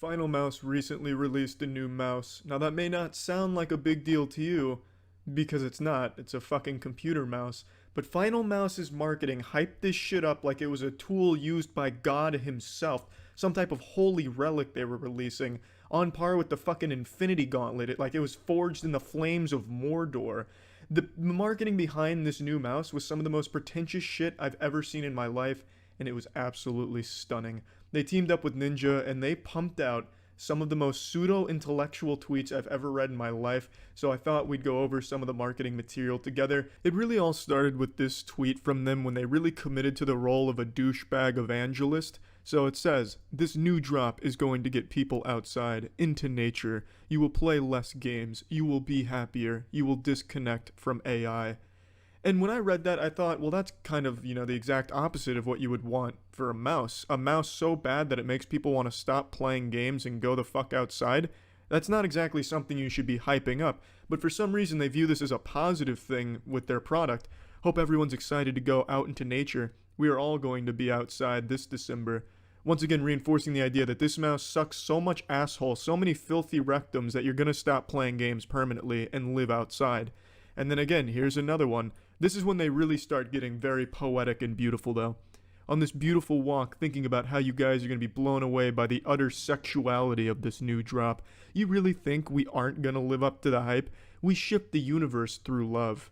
Final Mouse recently released a new mouse. Now, that may not sound like a big deal to you, because it's not. It's a fucking computer mouse. But Final Mouse's marketing hyped this shit up like it was a tool used by God himself. Some type of holy relic they were releasing, on par with the fucking Infinity Gauntlet, like it was forged in the flames of Mordor. The marketing behind this new mouse was some of the most pretentious shit I've ever seen in my life, and it was absolutely stunning. They teamed up with Ninja, and they pumped out some of the most pseudo-intellectual tweets I've ever read in my life, so I thought we'd go over some of the marketing material together. It really all started with this tweet from them when they really committed to the role of a douchebag evangelist. So it says, "This new drop is going to get people outside, into nature. You will play less games. You will be happier. You will disconnect from AI." And when I read that, I thought, well, that's kind of, the exact opposite of what you would want for a mouse. A mouse so bad that it makes people want to stop playing games and go the fuck outside. That's not exactly something you should be hyping up. But for some reason, they view this as a positive thing with their product. Hope everyone's excited to go out into nature. We are all going to be outside this December. Once again, reinforcing the idea that this mouse sucks so much asshole, so many filthy rectums that you're going to stop playing games permanently and live outside. And then again, here's another one. This is when they really start getting very poetic and beautiful, though. On this beautiful walk, thinking about how you guys are going to be blown away by the utter sexuality of this new drop. You really think we aren't going to live up to the hype? We ship the universe through love.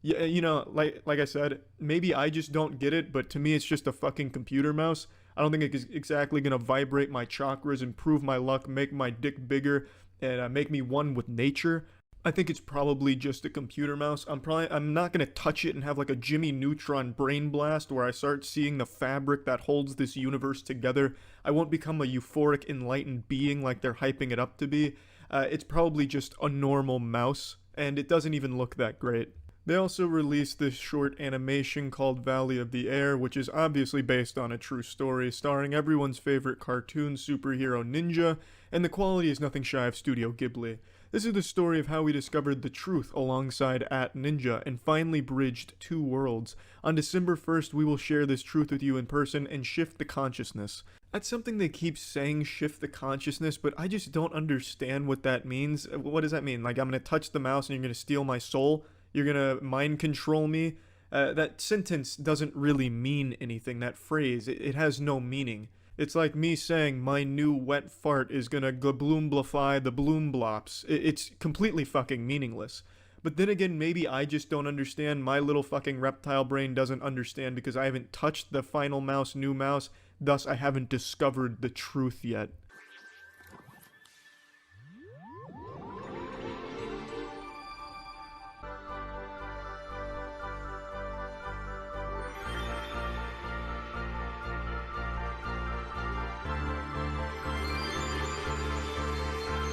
Yeah, like I said, maybe I just don't get it, but to me it's just a fucking computer mouse. I don't think it's exactly going to vibrate my chakras, improve my luck, make my dick bigger, and make me one with nature. I think it's probably just a computer mouse. I'm not going to touch it and have like a Jimmy Neutron brain blast where I start seeing the fabric that holds this universe together. I won't become a euphoric, enlightened being like they're hyping it up to be. It's probably just a normal mouse, and it doesn't even look that great. They also released this short animation called Valley of the Air, which is obviously based on a true story, starring everyone's favorite cartoon superhero Ninja, and the quality is nothing shy of Studio Ghibli. This is the story of how we discovered the truth alongside @Ninja and finally bridged two worlds. On December 1st, we will share this truth with you in person and shift the consciousness. That's something they keep saying, shift the consciousness, but I just don't understand what that means. What does that mean? Like, I'm gonna touch the mouse and you're gonna steal my soul? You're gonna mind control me? That sentence doesn't really mean anything, that phrase. It has no meaning. It's like me saying my new wet fart is gonna gloomblify the bloomblops. It's completely fucking meaningless. But then again, maybe I just don't understand. My little fucking reptile brain doesn't understand because I haven't touched the final mouse, new mouse, thus I haven't discovered the truth yet.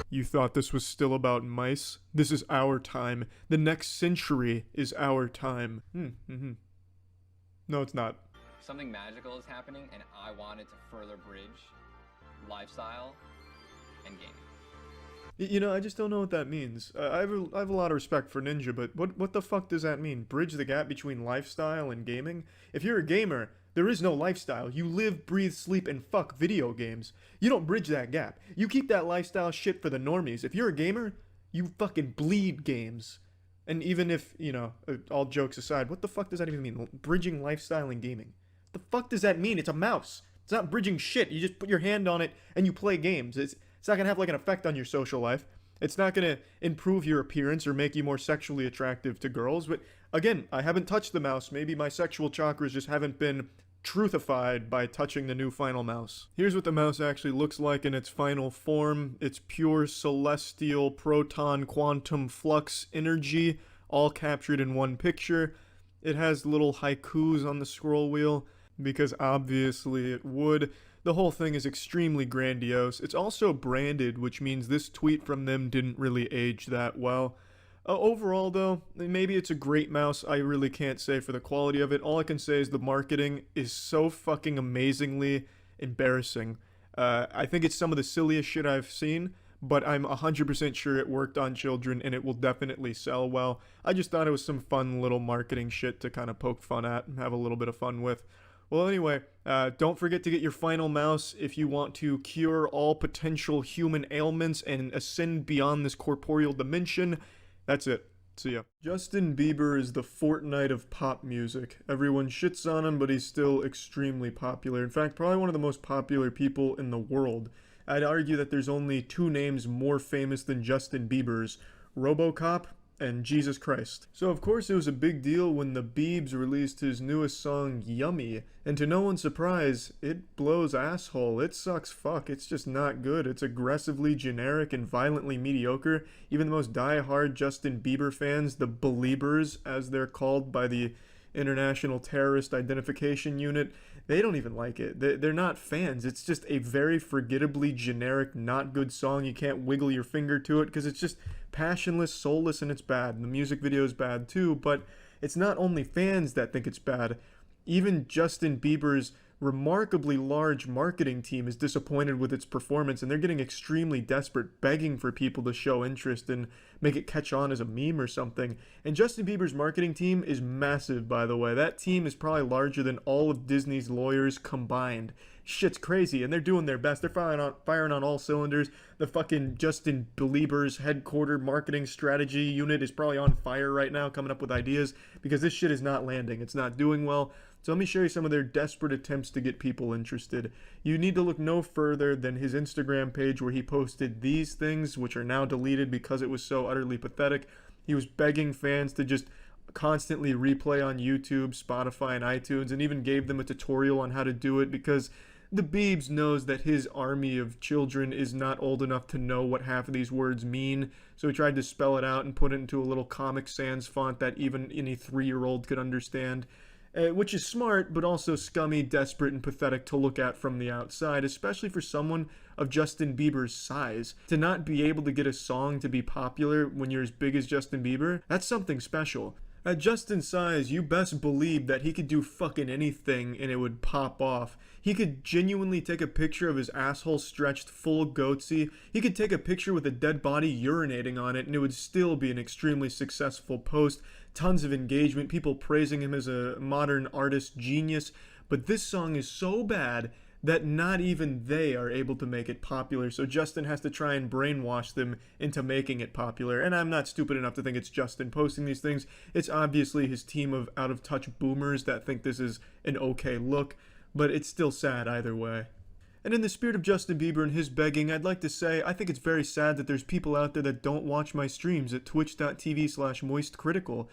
You thought this was still about mice? This is our time. The next century is our time. No, it's not. Something magical is happening, and I wanted to further bridge lifestyle and gaming. I just don't know what that means. I have a lot of respect for Ninja, but what the fuck does that mean? Bridge the gap between lifestyle and gaming? If you're a gamer, there is no lifestyle. You live, breathe, sleep, and fuck video games. You don't bridge that gap. You keep that lifestyle shit for the normies. If you're a gamer, you fucking bleed games. And even if, all jokes aside, what the fuck does that even mean? Bridging lifestyle and gaming. The fuck does that mean? It's a mouse. It's not bridging shit. You just put your hand on it and you play games. It's not gonna have like an effect on your social life. It's not gonna improve your appearance or make you more sexually attractive to girls. But again, I haven't touched the mouse. Maybe my sexual chakras just haven't been truthified by touching the new final mouse. Here's what the mouse actually looks like in its final form. It's pure celestial proton quantum flux energy, all captured in one picture. It has little haikus on the scroll wheel, because obviously it would. The whole thing is extremely grandiose. It's also branded, which means this tweet from them didn't really age that well. Overall, though, maybe it's a great mouse. I really can't say for the quality of it. All I can say is the marketing is so fucking amazingly embarrassing. I think it's some of the silliest shit I've seen, but I'm 100% sure it worked on children and it will definitely sell well. I just thought it was some fun little marketing shit to kind of poke fun at and have a little bit of fun with. Well, anyway, don't forget to get your final mouse if you want to cure all potential human ailments and ascend beyond this corporeal dimension. That's it. See ya. Justin Bieber is the Fortnite of pop music. Everyone shits on him, but he's still extremely popular. In fact, probably one of the most popular people in the world. I'd argue that there's only two names more famous than Justin Bieber's: RoboCop and Jesus Christ. So of course it was a big deal when the Biebs released his newest song, Yummy, and to no one's surprise, it blows asshole. It sucks fuck. It's just not good. It's aggressively generic and violently mediocre. Even the most die-hard Justin Bieber fans, the Beliebers as they're called by the International Terrorist Identification Unit, they don't even like it. They're not fans. It's just a very forgettably generic, not good song. You can't wiggle your finger to it because it's just passionless, soulless, and it's bad. And the music video is bad too, but it's not only fans that think it's bad. Even Justin Bieber's remarkably large marketing team is disappointed with its performance, and they're getting extremely desperate, begging for people to show interest and make it catch on as a meme or something. And Justin Bieber's marketing team is massive, by the way. That team is probably larger than all of Disney's lawyers combined. Shit's crazy, and they're doing their best. They're firing on all cylinders. The fucking Justin Bieber's headquartered marketing strategy unit is probably on fire right now, coming up with ideas, because this shit is not landing. It's not doing well. So let me show you some of their desperate attempts to get people interested. You need to look no further than his Instagram page where he posted these things, which are now deleted because it was so utterly pathetic. He was begging fans to just constantly replay on YouTube, Spotify, and iTunes, and even gave them a tutorial on how to do it because the Biebs knows that his army of children is not old enough to know what half of these words mean, so he tried to spell it out and put it into a little Comic Sans font that even any 3-year-old could understand. Which is smart, but also scummy, desperate, and pathetic to look at from the outside, especially for someone of Justin Bieber's size. To not be able to get a song to be popular when you're as big as Justin Bieber, that's something special. At Justin's size, you best believe that he could do fucking anything and it would pop off. He could genuinely take a picture of his asshole stretched full goatsy. He could take a picture with a dead body urinating on it and it would still be an extremely successful post. Tons of engagement, people praising him as a modern artist genius. But this song is so bad that not even they are able to make it popular, so Justin has to try and brainwash them into making it popular. And I'm not stupid enough to think it's Justin posting these things. It's obviously his team of out-of-touch boomers that think this is an okay look, but it's still sad either way. And in the spirit of Justin Bieber and his begging, I'd like to say I think it's very sad that there's people out there that don't watch my streams at twitch.tv/moistcritical.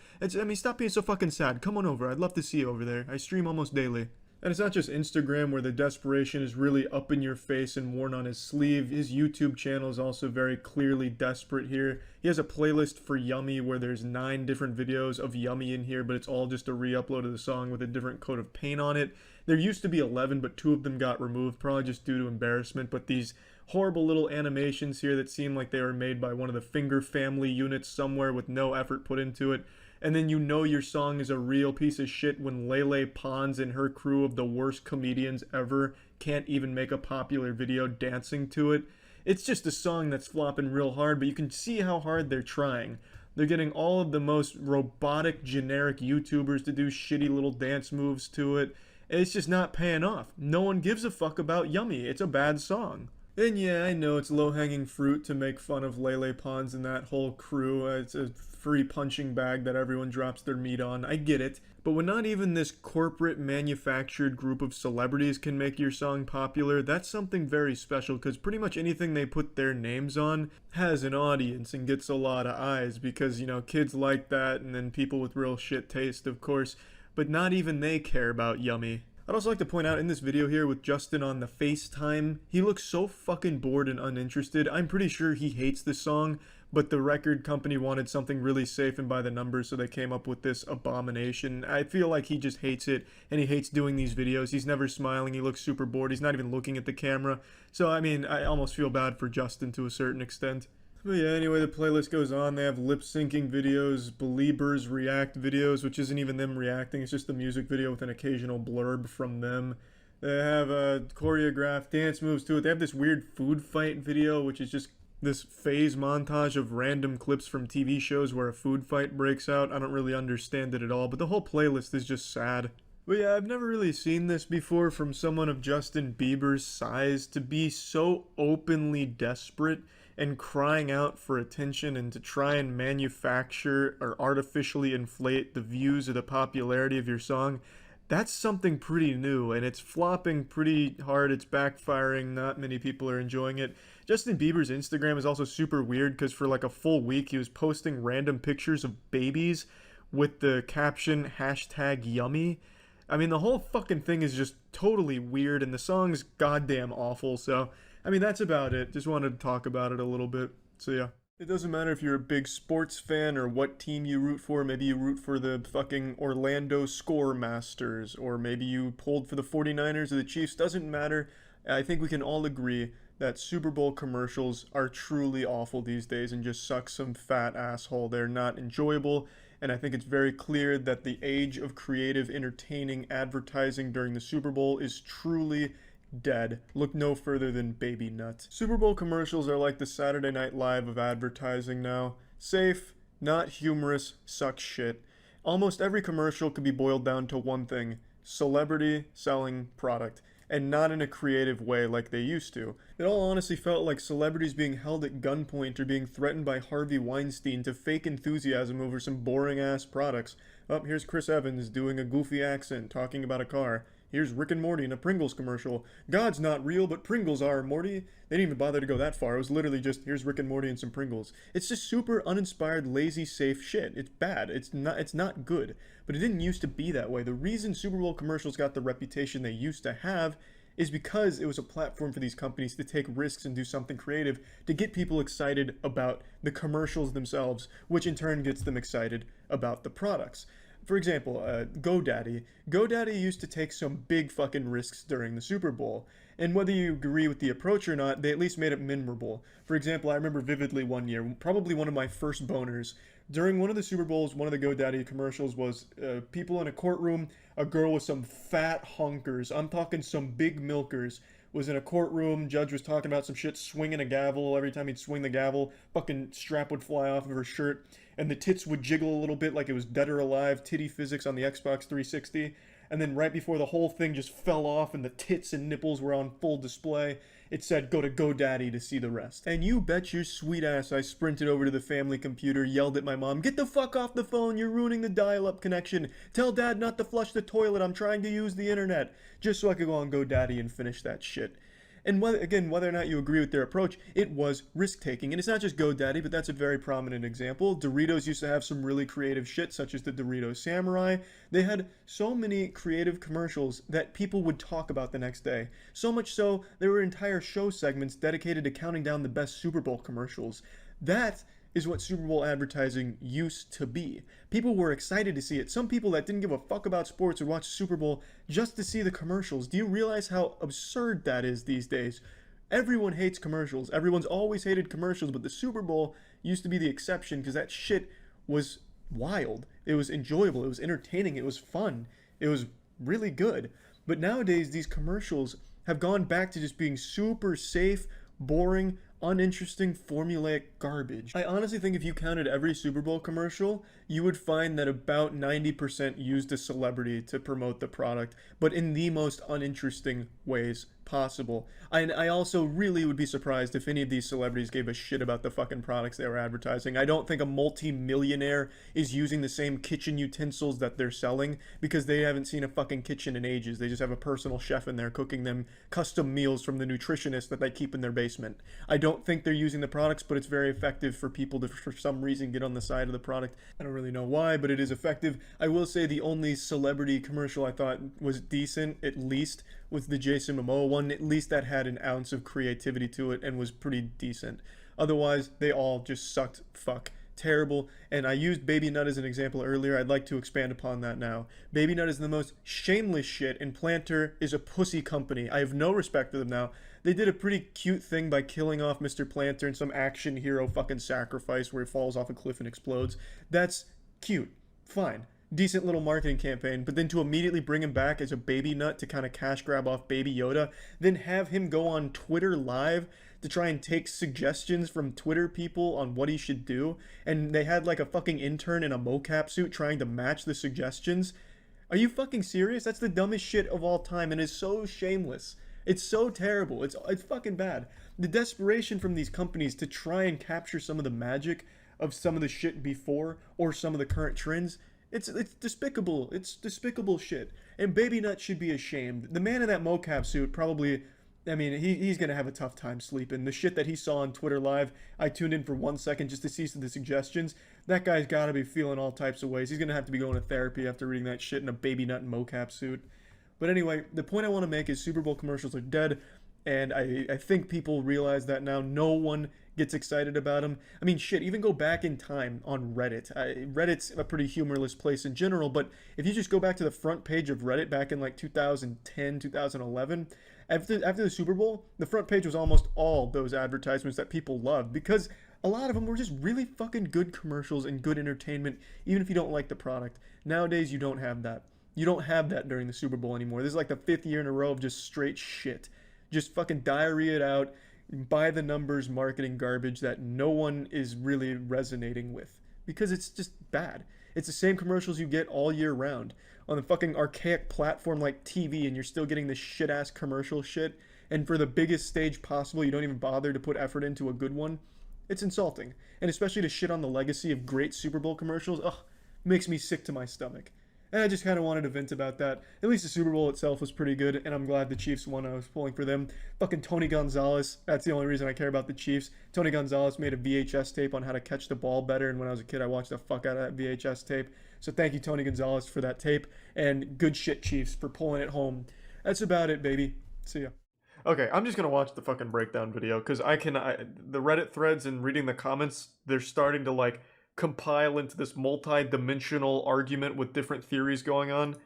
Stop being so fucking sad. Come on over. I'd love to see you over there. I stream almost daily. And it's not just Instagram where the desperation is really up in your face and worn on his sleeve. His YouTube channel is also very clearly desperate here. He has a playlist for Yummy where there's 9 different videos of Yummy in here, but it's all just a re-upload of the song with a different coat of paint on it. There used to be 11, but 2 of them got removed, probably just due to embarrassment. But these horrible little animations here that seem like they were made by one of the Finger family units somewhere with no effort put into it. And then you know your song is a real piece of shit when Lele Pons and her crew of the worst comedians ever can't even make a popular video dancing to it. It's just a song that's flopping real hard, but you can see how hard they're trying. They're getting all of the most robotic, generic YouTubers to do shitty little dance moves to it. It's just not paying off. No one gives a fuck about Yummy. It's a bad song. And yeah, I know it's low-hanging fruit to make fun of Lele Pons and that whole crew. It's a free punching bag that everyone drops their meat on. I get it. But when not even this corporate manufactured group of celebrities can make your song popular, that's something very special, because pretty much anything they put their names on has an audience and gets a lot of eyes because, you know, kids like that and then people with real shit taste, of course. But not even they care about Yummy. I'd also like to point out in this video here with Justin on the FaceTime, he looks so fucking bored and uninterested. I'm pretty sure he hates this song, but the record company wanted something really safe and by the numbers, so they came up with this abomination. I feel like he just hates it, and he hates doing these videos. He's never smiling, he looks super bored, he's not even looking at the camera. So, I mean, I almost feel bad for Justin to a certain extent. But yeah, anyway, the playlist goes on. They have lip-syncing videos, Beliebers react videos, which isn't even them reacting, it's just the music video with an occasional blurb from them. They have choreographed dance moves to it. They have this weird food fight video, which is just this phase montage of random clips from TV shows where a food fight breaks out. I don't really understand it at all, but the whole playlist is just sad. But yeah, I've never really seen this before from someone of Justin Bieber's size to be so openly desperate and crying out for attention and to try and manufacture or artificially inflate the views or the popularity of your song. That's something pretty new, and it's flopping pretty hard. It's backfiring. Not many people are enjoying it. Justin Bieber's Instagram is also super weird because for like a full week he was posting random pictures of babies with the caption hashtag yummy. I mean, the whole fucking thing is just totally weird, and the song's goddamn awful. So, I mean, that's about it. Just wanted to talk about it a little bit. So, yeah. It doesn't matter if you're a big sports fan or what team you root for. Maybe you root for the fucking Orlando Score Masters, or maybe you pulled for the 49ers or the Chiefs. Doesn't matter. I think we can all agree that Super Bowl commercials are truly awful these days and just suck some fat asshole. They're not enjoyable, and I think it's very clear that the age of creative, entertaining advertising during the Super Bowl is truly dead. Look no further than Baby Nut. Super Bowl commercials are like the Saturday Night Live of advertising now. Safe, not humorous, suck shit. Almost every commercial could be boiled down to one thing: celebrity selling product, and not in a creative way like they used to. It all honestly felt like celebrities being held at gunpoint or being threatened by Harvey Weinstein to fake enthusiasm over some boring ass products. Oh, here's Chris Evans doing a goofy accent talking about a car. Here's Rick and Morty in a Pringles commercial. God's not real, but Pringles are, Morty. They didn't even bother to go that far. It was literally just, here's Rick and Morty and some Pringles. It's just super uninspired, lazy, safe shit. It's bad. It's not good. But it didn't used to be that way. The reason Super Bowl commercials got the reputation they used to have is because it was a platform for these companies to take risks and do something creative to get people excited about the commercials themselves, which in turn gets them excited about the products. For example, GoDaddy. GoDaddy used to take some big fucking risks during the Super Bowl. And whether you agree with the approach or not, they at least made it memorable. For example, I remember vividly one year, probably one of my first boners. During one of the Super Bowls, one of the GoDaddy commercials was people in a courtroom, a girl with some fat hunkers. I'm talking some big milkers. Was in a courtroom, judge was talking about some shit, swinging a gavel. Every time he'd swing the gavel, fucking strap would fly off of her shirt, and the tits would jiggle a little bit like it was Dead or Alive, titty physics on the Xbox 360. And then right before the whole thing just fell off and the tits and nipples were on full display, it said go to GoDaddy to see the rest. And you bet your sweet ass I sprinted over to the family computer, yelled at my mom, "Get the fuck off the phone, you're ruining the dial-up connection. Tell dad not to flush the toilet, I'm trying to use the internet." Just so I could go on GoDaddy and finish that shit. And whether or not you agree with their approach, it was risk-taking. And it's not just GoDaddy, but that's a very prominent example. Doritos used to have some really creative shit, such as the Dorito Samurai. They had so many creative commercials that people would talk about the next day. So much so, there were entire show segments dedicated to counting down the best Super Bowl commercials. That is what Super Bowl advertising used to be. People were excited to see it. Some people that didn't give a fuck about sports would watch Super Bowl just to see the commercials. Do you realize how absurd that is these days? Everyone hates commercials. Everyone's always hated commercials, but the Super Bowl used to be the exception because that shit was wild. It was enjoyable. It was entertaining. It was fun. It was really good. But nowadays, these commercials have gone back to just being super safe, boring, uninteresting, formulaic garbage. I honestly think if you counted every Super Bowl commercial, you would find that about 90% used a celebrity to promote the product, but in the most uninteresting ways possible. I also really would be surprised if any of these celebrities gave a shit about the fucking products they were advertising. I don't think a multi-millionaire is using the same kitchen utensils that they're selling because they haven't seen a fucking kitchen in ages. They just have a personal chef in there cooking them custom meals from the nutritionist that they keep in their basement. I don't think they're using the products, but it's very effective for people to, for some reason, get on the side of the product. I don't really know why, but it is effective. I will say the only celebrity commercial I thought was decent, at least, was the Jason Momoa one. At least that had an ounce of creativity to it and was pretty decent. Otherwise, they all just sucked fuck. Terrible. And I used Baby Nut as an example earlier. I'd like to expand upon that now. Baby Nut is the most shameless shit, and Planter is a pussy company. I have no respect for them now. They did a pretty cute thing by killing off Mr. Planter in some action hero fucking sacrifice where he falls off a cliff and explodes. That's cute. Fine. Decent little marketing campaign, but then to immediately bring him back as a Baby Nut to kind of cash grab off Baby Yoda, then have him go on Twitter live to try and take suggestions from Twitter people on what he should do, and they had like a fucking intern in a mocap suit trying to match the suggestions. Are you fucking serious? That's the dumbest shit of all time and is so shameless. It's so terrible. It's fucking bad. The desperation from these companies to try and capture some of the magic of some of the shit before or some of the current trends, it's despicable. It's despicable shit. And Baby Nut should be ashamed. The man in that mocap suit probably, I mean, he's gonna have a tough time sleeping. The shit that he saw on Twitter Live, I tuned in for 1 second just to see some of the suggestions. That guy's gotta be feeling all types of ways. He's gonna have to be going to therapy after reading that shit in a Baby Nut mocap suit. But anyway, the point I want to make is Super Bowl commercials are dead, and I think people realize that now. No one gets excited about them. I mean, shit, even go back in time on Reddit. Reddit's a pretty humorless place in general, but if you just go back to the front page of Reddit back in like 2010, 2011, after the Super Bowl, the front page was almost all those advertisements that people loved because a lot of them were just really fucking good commercials and good entertainment, even if you don't like the product. Nowadays, you don't have that. You don't have that during the Super Bowl anymore. This is like the 5th year in a row of just straight shit. Just fucking diarrhea it out, by the numbers marketing garbage that no one is really resonating with. Because it's just bad. It's the same commercials you get all year round. On a fucking archaic platform like TV, and you're still getting this shit ass commercial shit. And for the biggest stage possible, you don't even bother to put effort into a good one. It's insulting. And especially to shit on the legacy of great Super Bowl commercials, ugh, makes me sick to my stomach. And I just kind of wanted to vent about that. At least the Super Bowl itself was pretty good, and I'm glad the Chiefs won. I was pulling for them. Fucking Tony Gonzalez. That's the only reason I care about the Chiefs. Tony Gonzalez made a VHS tape on how to catch the ball better, and when I was a kid, I watched the fuck out of that VHS tape. So thank you, Tony Gonzalez, for that tape, and good shit, Chiefs, for pulling it home. That's about it, baby. See ya. Okay, I'm just gonna watch the fucking breakdown video, because the Reddit threads and reading the comments, they're starting to, like, compile into this multi-dimensional argument with different theories going on.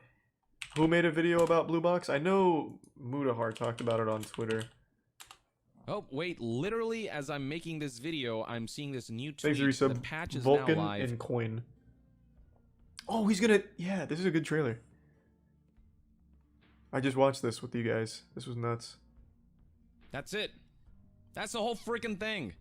Who made a video about Blue Box? I know Mudahar talked about it on Twitter. Oh, wait, literally as I'm making this video, I'm seeing this new tweet. Thanks for The resub, patch is Vulcan now live. and Coin. Oh, he's gonna... Yeah, this is a good trailer. I just watched this with you guys. This was nuts. That's it. That's the whole freaking thing.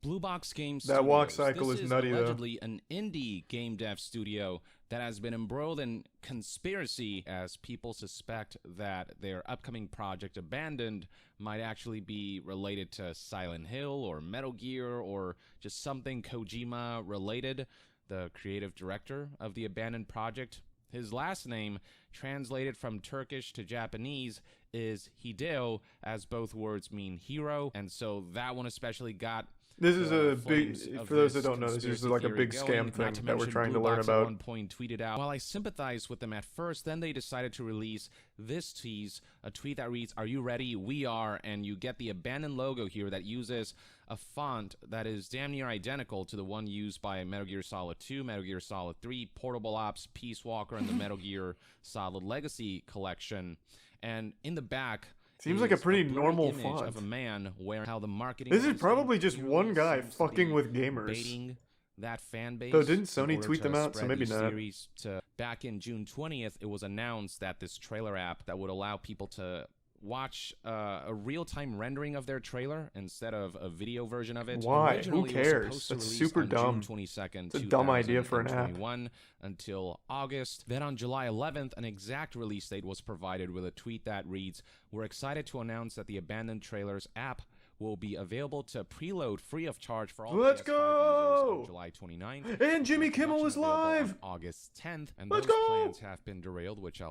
Blue Box Games That Studios. walk cycle this is nutty, though. allegedly an indie game dev studio that has been embroiled in conspiracy as people suspect that their upcoming project Abandoned might actually be related to Silent Hill or Metal Gear or just something Kojima related. The creative director of the Abandoned project, his last name, translated from Turkish to Japanese, is Hideo, as both words mean hero, and so that one especially got... This is a big, for those that don't know, this is like a big scam thing that we're trying to learn about. At one point tweeted out, while I sympathized with them at first, then they decided to release this tease, a tweet that reads, "Are you ready? We are," and you get the Abandoned logo here that uses a font that is damn near identical to the one used by Metal Gear Solid 2, Metal Gear Solid 3, Portable Ops, Peace Walker, and the Metal Gear Solid Legacy collection. And in the back, seems like a pretty blurry normal image font. of a man wearing how the marketing. This is probably just one guy seems to fucking be with gamers. baiting that fan base. Though didn't in Sony order tweet to them out? So spread maybe these not. theories back in June 20th, it was announced that this trailer app that would allow people to watch a real-time rendering of their trailer instead of a video version of it. Why? Originally, Who it was cares? supposed to That's release super on dumb. June 22nd, It's a dumb idea for an app. 2021 until August. Then on July 11th, an exact release date was provided with a tweet that reads, "We're excited to announce that the Abandoned Trailers app will be available to preload free of charge for all Let's PS5 go! users on July 29th. And Jimmy with Kimmel production is available live! on August 10th, and Let's those go! plans have been derailed, which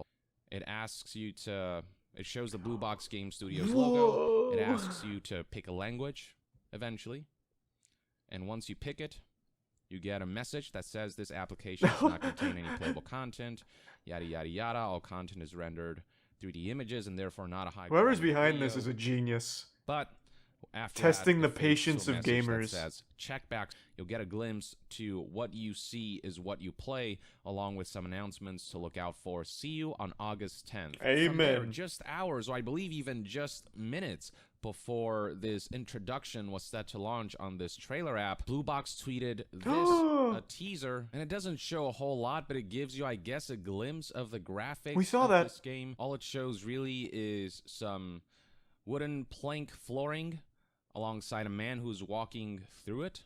it asks you to... It shows the Blue Box Game Studios Whoa. logo. It asks you to pick a language, eventually. And once you pick it, you get a message that says this application does not contain any playable content, yada yada yada. All content is rendered 3D images and therefore not a high Whoever's quality behind video. this is a genius. But after Testing that, the it fades to a patience of message that gamers. says, check back. You'll get a glimpse to what you see is what you play, along with some announcements to look out for. See you on August 10th. From there, Amen. just hours, or I believe even just minutes before this introduction was set to launch on this trailer app, Blue Box tweeted this, a teaser, and it doesn't show a whole lot, but it gives you, I guess, a glimpse of the graphics We saw of that. this game. All it shows really is some wooden plank flooring alongside a man who's walking through it.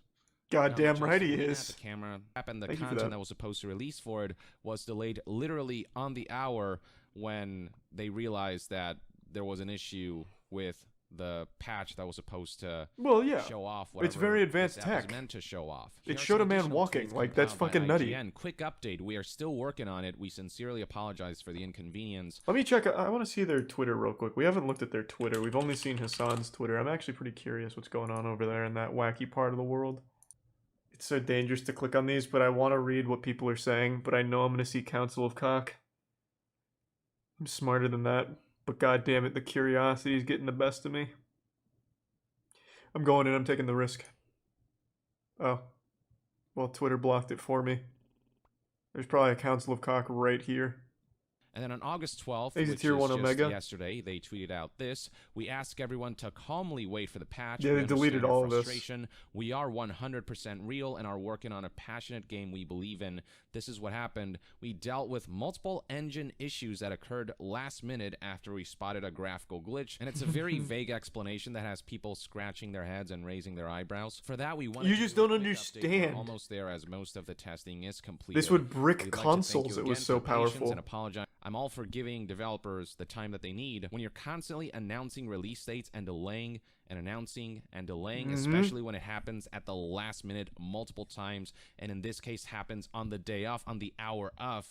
Goddamn Just right he looking at is. The camera app and the Thank you for content that. that was supposed to release for it was delayed literally on the hour when they realized that there was an issue with the patch that was supposed to Well, yeah. show off It's whatever very advanced this app was tech. meant to show off. It Here are showed some a man additional walking. tweets Like, that's compiled by fucking nutty. IGN. Quick update. We are still working on it. We sincerely apologize for the inconvenience. Let me check. I want to see their Twitter real quick. We haven't looked at their Twitter. We've only seen Hassan's Twitter. I'm actually pretty curious what's going on over there in that wacky part of the world. It's so dangerous to click on these, but I want to read what people are saying, but I know I'm going to see Council of Cock. I'm smarter than that, but god damn it, the curiosity is getting the best of me. I'm going in, I'm taking the risk. Oh. Well, Twitter blocked it for me. There's probably a Council of Cock right here. And then on August 12th, He's a which tier is 1 just Omega. yesterday, they tweeted out this. We ask everyone to calmly wait for the patch. Yeah, We they deleted understand your all of this. frustration. We are 100% real and are working on a passionate game we believe in. This is what happened. We dealt with multiple engine issues that occurred last minute after we spotted a graphical glitch. And it's a very vague explanation that has people scratching their heads and raising their eyebrows. For that, we wanted You to just do a don't quick update. We're understand. almost there as most of the testing is completed. This would brick We'd like to thank consoles. you It was again so for your patience powerful. And apologize. I'm all for giving developers the time that they need. When you're constantly announcing release dates and delaying and announcing and delaying, especially when it happens at the last minute multiple times, and in this case happens on the day off, on the hour of,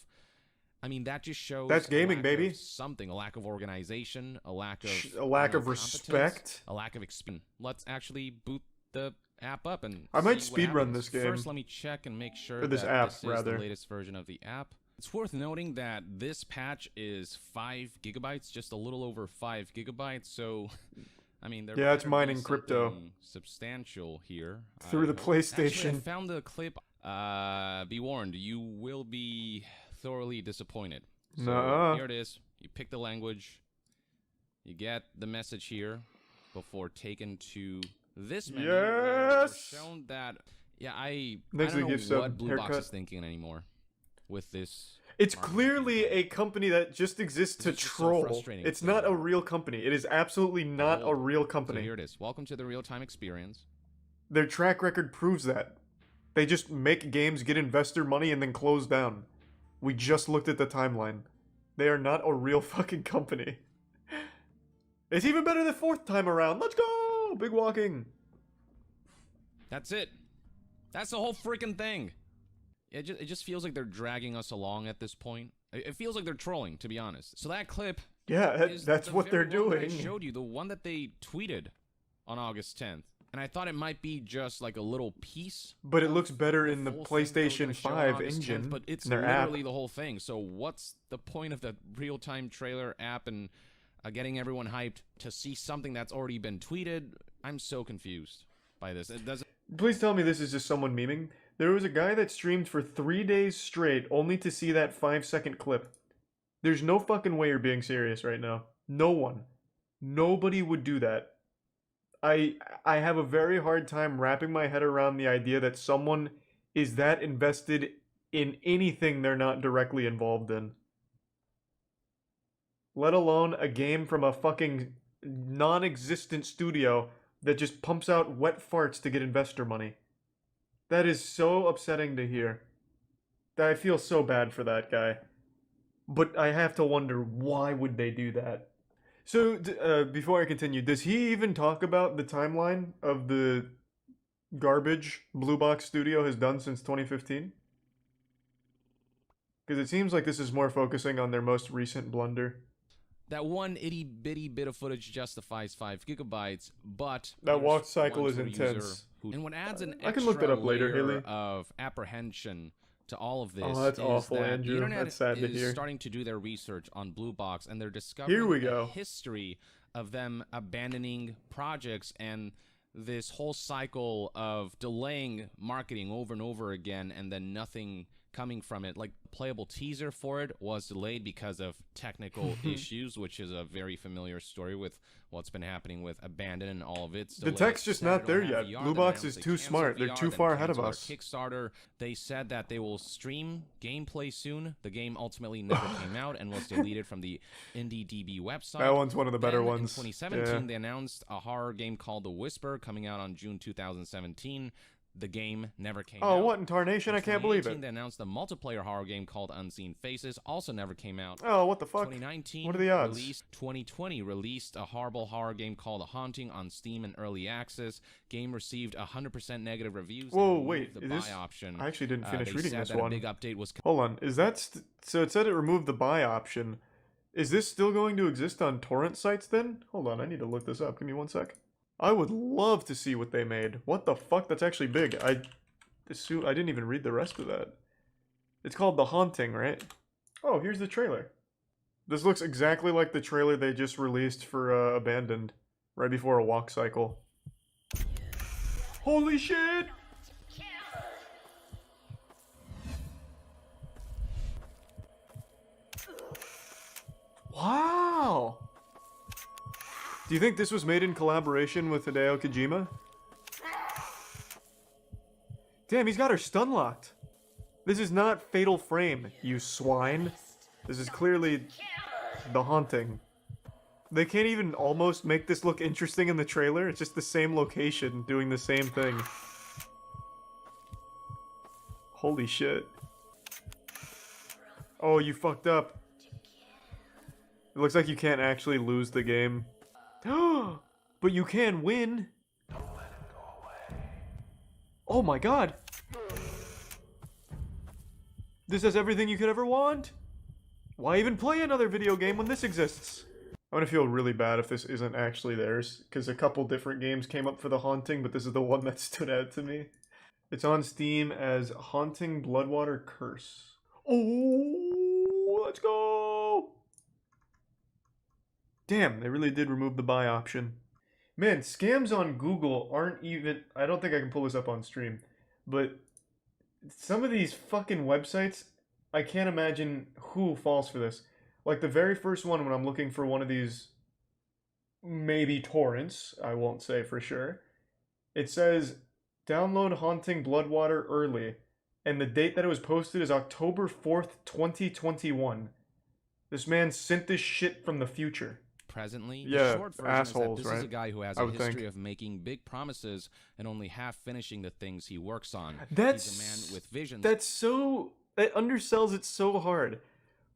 I mean, that just shows That's gaming, a lack baby. of something, a lack of organization, a lack of A lack I of don't know, competence, respect. a lack of experience. Let's actually boot the app up and I might see what speedrun happens. this game. First, let me check and make sure Or this that app, this is rather. the latest version of the app. It's worth noting that this patch is 5 gigabytes, just a little over 5 gigabytes. So, I mean, there Yeah, it's better be mining crypto. something substantial here. Through the I hope. Actually, I PlayStation. found the clip. Be warned, you will be thoroughly disappointed. So Nuh-uh. here it is. You pick the language. You get the message here before taken to this menu. where we're Yes! shown that. Yeah, I Thanks for don't the know gift sub. what Blue Box Haircut. is thinking anymore with this. It's marketing clearly campaign. a company that just exists to It's just so troll. frustrating It's to not a me. real company. It is absolutely not a Behold. real So company. here it is. Welcome to the real-time experience. Their track record proves that. They just make games, get investor money, and then close down. We just looked at the timeline. They are not a real fucking company. It's even better the fourth time around. Let's go! Big walking. That's it. That's the whole freaking thing. It just feels like they're dragging us along at this point. It feels like they're trolling, to be honest. So that clip Yeah, is that's the what they're very one that doing. I showed you, the one that they tweeted on August 10th. And I thought it might be just like a little piece. But it of looks better in the full thing that we're PlayStation gonna show on 5 August 10th, engine. but it's in their app. literally the whole thing. So what's the point of the real-time trailer app and getting everyone hyped to see something that's already been tweeted? I'm so confused by this. It doesn't. Please tell me this is just someone memeing. There was a guy that streamed for 3 days straight only to see that 5-second clip. There's no fucking way you're being serious right now. No one. Nobody would do that. I have a very hard time wrapping my head around the idea that someone is that invested in anything they're not directly involved in. Let alone a game from a fucking non-existent studio that just pumps out wet farts to get investor money. That is so upsetting to hear. I feel so bad for that guy. But I have to wonder, why would they do that? So, before I continue, does he even talk about the timeline of the garbage Blue Box Studio has done since 2015? Because it seems like this is more focusing on their most recent blunder. That one itty bitty bit of footage justifies 5 gigabytes, but That here's walk cycle one is to a user intense. and what adds an I can look that extra up later, layer Haley. of apprehension to all of this. Oh, that's is awful, that Andrew. The internet That's sad to is hear. starting to do their research on Blue Box, and they're discovering Here we a go. history of them abandoning projects and this whole cycle of delaying marketing over and over again, and then nothing coming from it. Like, playable teaser for it was delayed because of technical issues, which is a very familiar story with what's been happening with Abandon and all of its The delays. tech's just not Said there they don't have yet. VR, Blue then Box announced is they too canceled smart. They're VR, too then far ahead of canceled us. our Kickstarter. They said that they will stream gameplay soon. The game ultimately never came out and was deleted from the IndieDB website. That one's one of the better Then, ones. In 2017, Yeah. they announced a horror game called The Whisper coming out on June 2017. The game never came Oh, out. what in tarnation? In I can't believe 2018, it. They announced a multiplayer horror game called Unseen Faces, also never came out. Oh, what the fuck? 2019 What are the odds? released. 2020 released a horrible horror game called The Haunting on Steam in early access. Game received 100% negative reviews. Whoa, and wait, the is buy this... option. I actually didn't finish They reading said this that one. a big update was Hold on, is that... So it said it removed the buy option. Is this still going to exist on torrent sites then? Hold on, I need to look this up. Give me one sec. I would love to see what they made. What the fuck? That's actually big. I didn't even read the rest of that. It's called The Haunting, right? Oh, here's the trailer. This looks exactly like the trailer they just released for Abandoned, right before a walk cycle. Holy shit! Wow! Do you think this was made in collaboration with Hideo Kojima? Damn, he's got her stun locked. This is not Fatal Frame, you swine. This is clearly The Haunting. They can't even almost make this look interesting in the trailer. It's just the same location doing the same thing. Holy shit. Oh, you fucked up. It looks like you can't actually lose the game. But you can win. Oh my god. This has everything you could ever want. Why even play another video game when this exists? I'm gonna feel really bad if this isn't actually theirs, because a couple different games came up for The Haunting, but this is the one that stood out to me. It's on Steam as Haunting Bloodwater Curse. Oh, let's go! Damn, they really did remove the buy option. Man, scams on Google aren't even... I don't think I can pull this up on stream, but some of these fucking websites, I can't imagine who falls for this. Like the very first one when I'm looking for one of these maybe torrents, I won't say for sure, it says download Haunting Bloodwater early, and the date that it was posted is October 4th, 2021. This man sent this shit from the future. Presently, Yeah, the short version assholes, is that this is a right? guy who has I a would history think. of making big promises and only half finishing the things he works on. That's He's a man with visions. That's so... It undersells it so hard.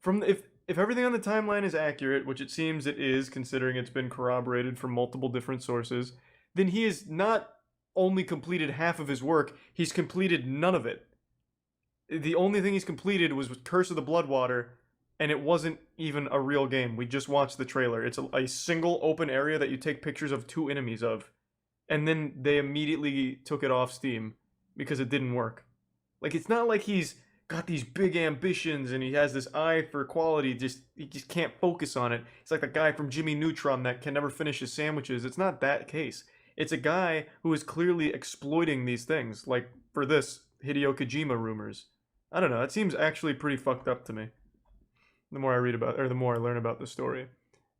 From if everything on the timeline is accurate, which it seems it is, considering it's been corroborated from multiple different sources, then he has not only completed half of his work, he's completed none of it. The only thing he's completed was Curse of the Bloodwater, and it wasn't even a real game. We just watched the trailer. It's a single open area that you take pictures of 2 enemies of, and then they immediately took it off Steam because it didn't work. Like, it's not like he's got these big ambitions and he has this eye for quality, he just can't focus on it. It's like the guy from Jimmy Neutron that can never finish his sandwiches. It's not that case. It's a guy who is clearly exploiting these things, like for this Hideo Kojima rumors. I don't know, it seems actually pretty fucked up to me. The more I read about, or the more I learn about the story.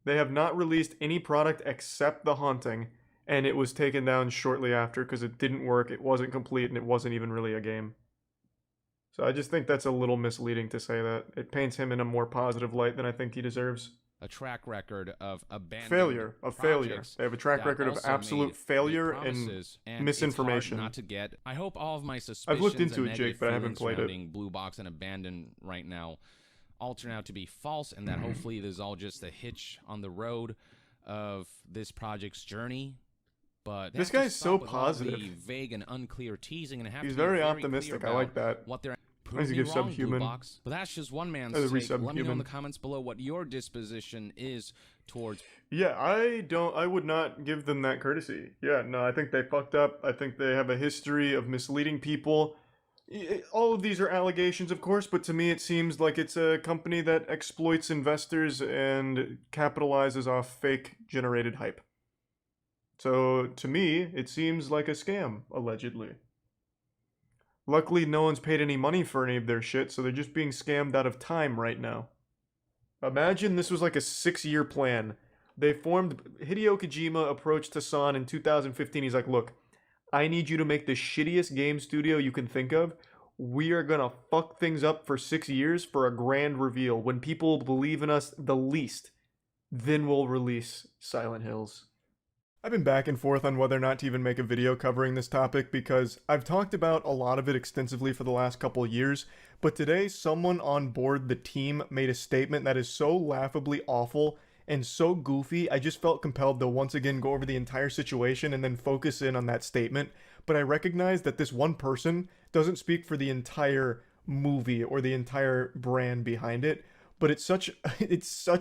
They have not released any product except The Haunting, and it was taken down shortly after because it didn't work, it wasn't complete, and it wasn't even really a game. So I just think that's a little misleading to say that. It paints him in a more positive light than I think he deserves. A track record of abandoned Failure. They have a track that record of also absolute made failure big promises, and it's misinformation. hard not to get. I hope all of my suspicions looked into and it, Jake, negative but I haven't feelings played it. surrounding Blue Box and Abandoned right now all turn out to be false, and that hopefully this is all just a hitch on the road of this project's journey. But they This have to guy's stop so with all positive. the vague and unclear teasing, and have He's to be very clear optimistic. I about like that. what they're Nice proving to me give wrong, Blue subhuman. Box. But that's just one man's Or the take. Let me know in resubhuman. the comments below what your disposition is towards. Yeah, I would not give them that courtesy. Yeah, no, I think they fucked up. I think they have a history of misleading people. All of these are allegations, of course, but to me it seems like it's a company that exploits investors and capitalizes off fake generated hype. So, to me, it seems like a scam, allegedly. Luckily, no one's paid any money for any of their shit, so they're just being scammed out of time right now. Imagine this was like a 6-year plan. Hideo Kojima approached Hassan in 2015. He's like, look, I need you to make the shittiest game studio you can think of. We are gonna fuck things up for 6 years for a grand reveal. When people believe in us the least, then we'll release Silent Hills. I've been back and forth on whether or not to even make a video covering this topic because I've talked about a lot of it extensively for the last couple of years, but today someone on board the team made a statement that is so laughably awful and so goofy, I just felt compelled to once again go over the entire situation and then focus in on that statement. But I recognize that this one person doesn't speak for the entire movie or the entire brand behind it, but it's such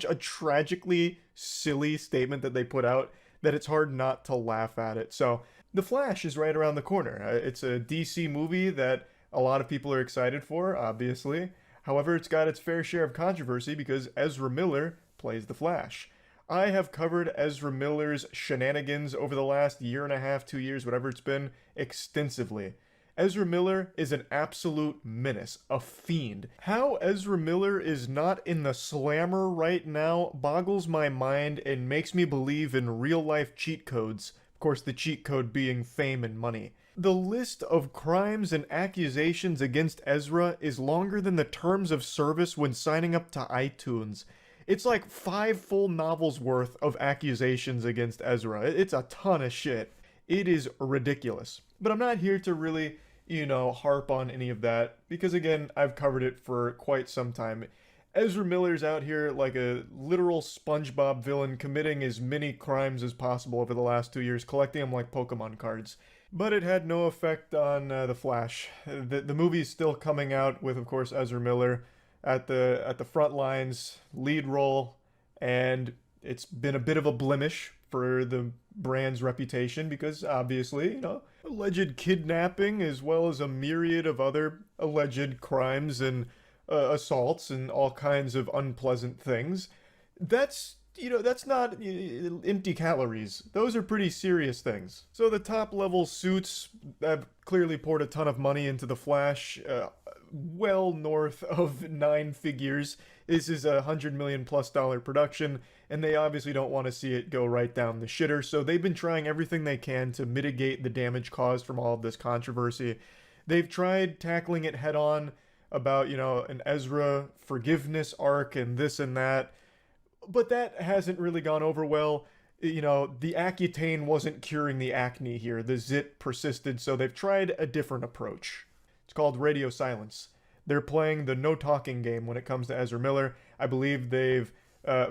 a tragically silly statement that they put out that it's hard not to laugh at it. So, The Flash is right around the corner. It's a DC movie that a lot of people are excited for, obviously. However, it's got its fair share of controversy because Ezra Miller plays the Flash. I have covered Ezra Miller's shenanigans over the last year and a half, 2 years, whatever it's been, extensively. Ezra Miller is an absolute menace, a fiend. How Ezra Miller is not in the slammer right now boggles my mind and makes me believe in real-life cheat codes. Of course, the cheat code being fame and money. The list of crimes and accusations against Ezra is longer than the terms of service when signing up to iTunes. It's like 5 full novels worth of accusations against Ezra. It's a ton of shit. It is ridiculous. But I'm not here to really, harp on any of that, because again, I've covered it for quite some time. Ezra Miller's out here like a literal SpongeBob villain, committing as many crimes as possible over the last 2 years, collecting them like Pokemon cards. But it had no effect on The Flash. The movie's still coming out with, of course, Ezra Miller at the front lines, lead role, and it's been a bit of a blemish for the brand's reputation because obviously, alleged kidnapping as well as a myriad of other alleged crimes and assaults and all kinds of unpleasant things. That's not empty calories. Those are pretty serious things. So the top level suits have clearly poured a ton of money into the Flash, well north of 9 figures. This is $100 million+ production, and they obviously don't want to see it go right down the shitter, so they've been trying everything they can to mitigate the damage caused from all of this controversy. They've tried tackling it head on about, an Ezra forgiveness arc and this and that, but that hasn't really gone over well. The Accutane wasn't curing the acne here. The zit persisted, so they've tried a different approach. It's called radio silence. They're playing the no-talking game when it comes to Ezra Miller. I believe they've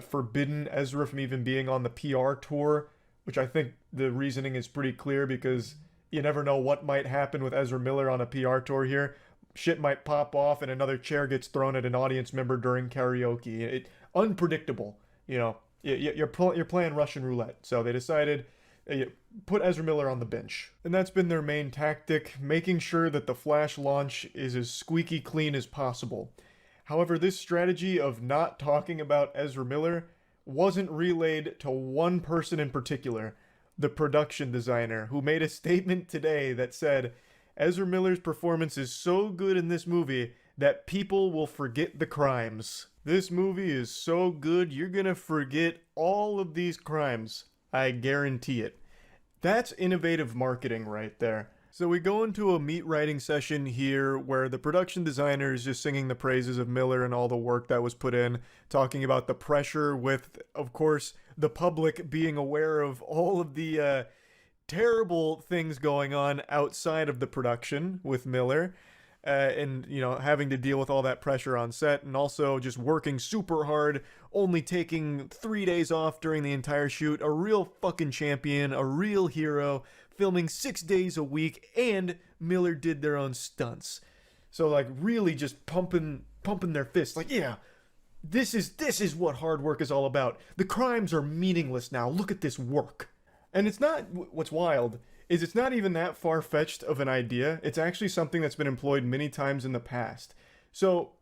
forbidden Ezra from even being on the PR tour, which I think the reasoning is pretty clear because you never know what might happen with Ezra Miller on a PR tour here. Shit might pop off and another chair gets thrown at an audience member during karaoke. Unpredictable. You're playing Russian roulette. So they decided, put Ezra Miller on the bench. And that's been their main tactic, making sure that the Flash launch is as squeaky clean as possible. However, this strategy of not talking about Ezra Miller wasn't relayed to one person in particular, the production designer, who made a statement today that said, Ezra Miller's performance is so good in this movie that people will forget the crimes. This movie is so good, you're gonna forget all of these crimes. I guarantee it. That's innovative marketing right there. So we go into a meat writing session here where the production designer is just singing the praises of Miller and all the work that was put in, talking about the pressure with, of course, the public being aware of all of the terrible things going on outside of the production with Miller. And, having to deal with all that pressure on set and also just working super hard, only taking 3 days off during the entire shoot, a real fucking champion, a real hero, filming 6 days a week, and Miller did their own stunts. So, really just pumping their fists, yeah, this is what hard work is all about. The crimes are meaningless now, look at this work. And it's not, what's wild is it's not even that far-fetched of an idea. It's actually something that's been employed many times in the past. So,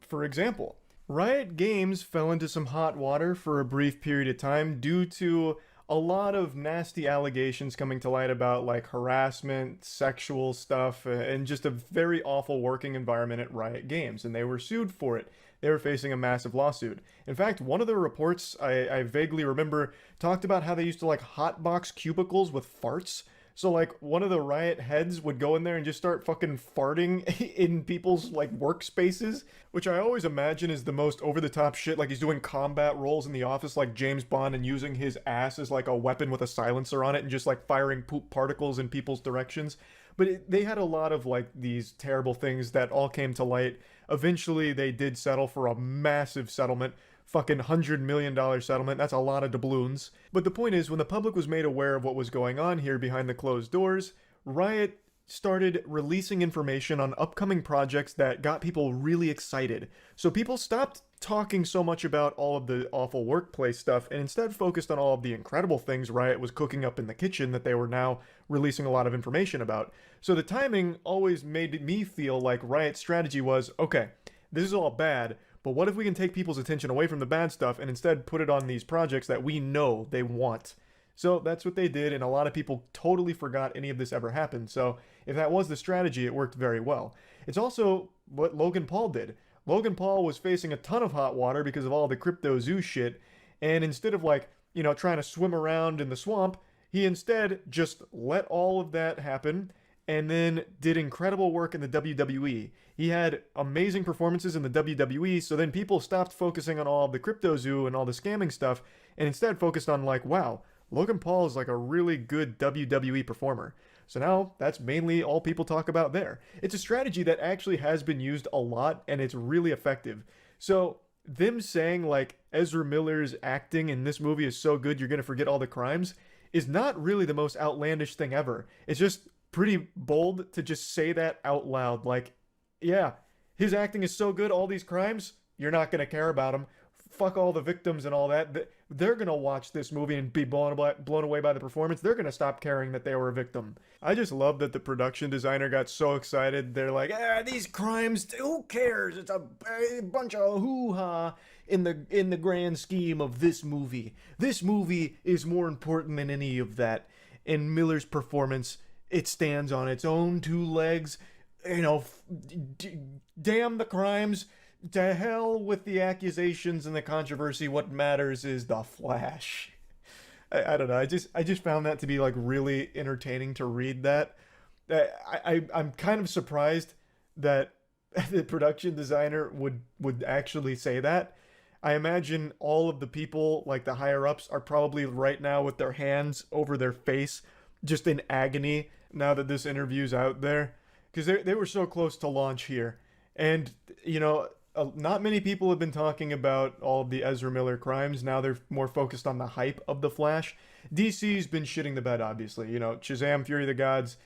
for example, Riot Games fell into some hot water for a brief period of time due to a lot of nasty allegations coming to light about harassment, sexual stuff, and just a very awful working environment at Riot Games, and they were sued for it. They were facing a massive lawsuit. In fact, one of the reports I vaguely remember talked about how they used to hotbox cubicles with farts So like one of the Riot heads would go in there and just start fucking farting in people's like workspaces, which I always imagine is the most over the top shit. Like he's doing combat roles in the office like James Bond and using his ass as like a weapon with a silencer on it and just like firing poop particles in people's directions. But they had a lot of like these terrible things that all came to light. Eventually they did settle for a massive settlement, fucking $100 million settlement. That's a lot of doubloons. But the point is, when the public was made aware of what was going on here behind the closed doors, Riot started releasing information on upcoming projects that got people really excited. So people stopped talking so much about all of the awful workplace stuff and instead focused on all of the incredible things Riot was cooking up in the kitchen that they were now releasing a lot of information about. So the timing always made me feel like Riot's strategy was, okay, this is all bad, but what if we can take people's attention away from the bad stuff and instead put it on these projects that we know they want? So that's what they did, and a lot of people totally forgot any of this ever happened. So if that was the strategy, it worked very well. It's also what Logan Paul did. Logan Paul was facing a ton of hot water because of all the crypto zoo shit, and instead of like, trying to swim around in the swamp, he instead just let all of that happen and then did incredible work in the WWE. He had amazing performances in the WWE, so then people stopped focusing on all of the crypto zoo and all the scamming stuff and instead focused on like, wow, Logan Paul is like a really good WWE performer. So now that's mainly all people talk about there. It's a strategy that actually has been used a lot and it's really effective. So them saying like Ezra Miller's acting in this movie is so good you're going to forget all the crimes is not really the most outlandish thing ever. It's just pretty bold to just say that out loud. Like, yeah, his acting is so good, all these crimes, you're not going to care about them. Fuck all the victims and all that. They're going to watch this movie and be blown away by the performance. They're going to stop caring that they were a victim. I just love that the production designer got so excited. They're like, these crimes, who cares? It's a bunch of hoo-ha in the grand scheme of this movie. This movie is more important than any of that. In Miller's performance, it stands on its own two legs. Damn the crimes. To hell with the accusations and the controversy. What matters is the Flash. I don't know. I just found that to be like really entertaining to read that. I'm kind of surprised that the production designer would actually say that. I imagine all of the people, like the higher ups, are probably right now with their hands over their face, just in agony now that this interview's out there, because they were so close to launch here, and not many people have been talking about all of the Ezra Miller crimes. Now they're more focused on the hype of The Flash. DC's been shitting the bed, obviously. Shazam! Fury of the Gods,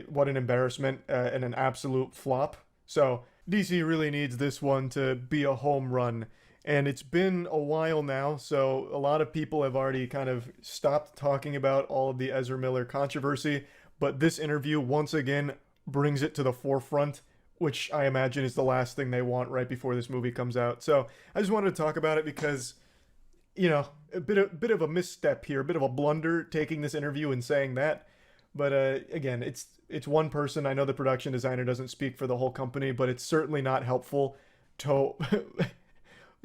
what an embarrassment and an absolute flop. So DC really needs this one to be a home run. And it's been a while now, so a lot of people have already kind of stopped talking about all of the Ezra Miller controversy. But this interview, once again, brings it to the forefront, which I imagine is the last thing they want right before this movie comes out. So I just wanted to talk about it because, a bit of a misstep here, a bit of a blunder taking this interview and saying that. But again, it's one person. I know the production designer doesn't speak for the whole company, but it's certainly not helpful to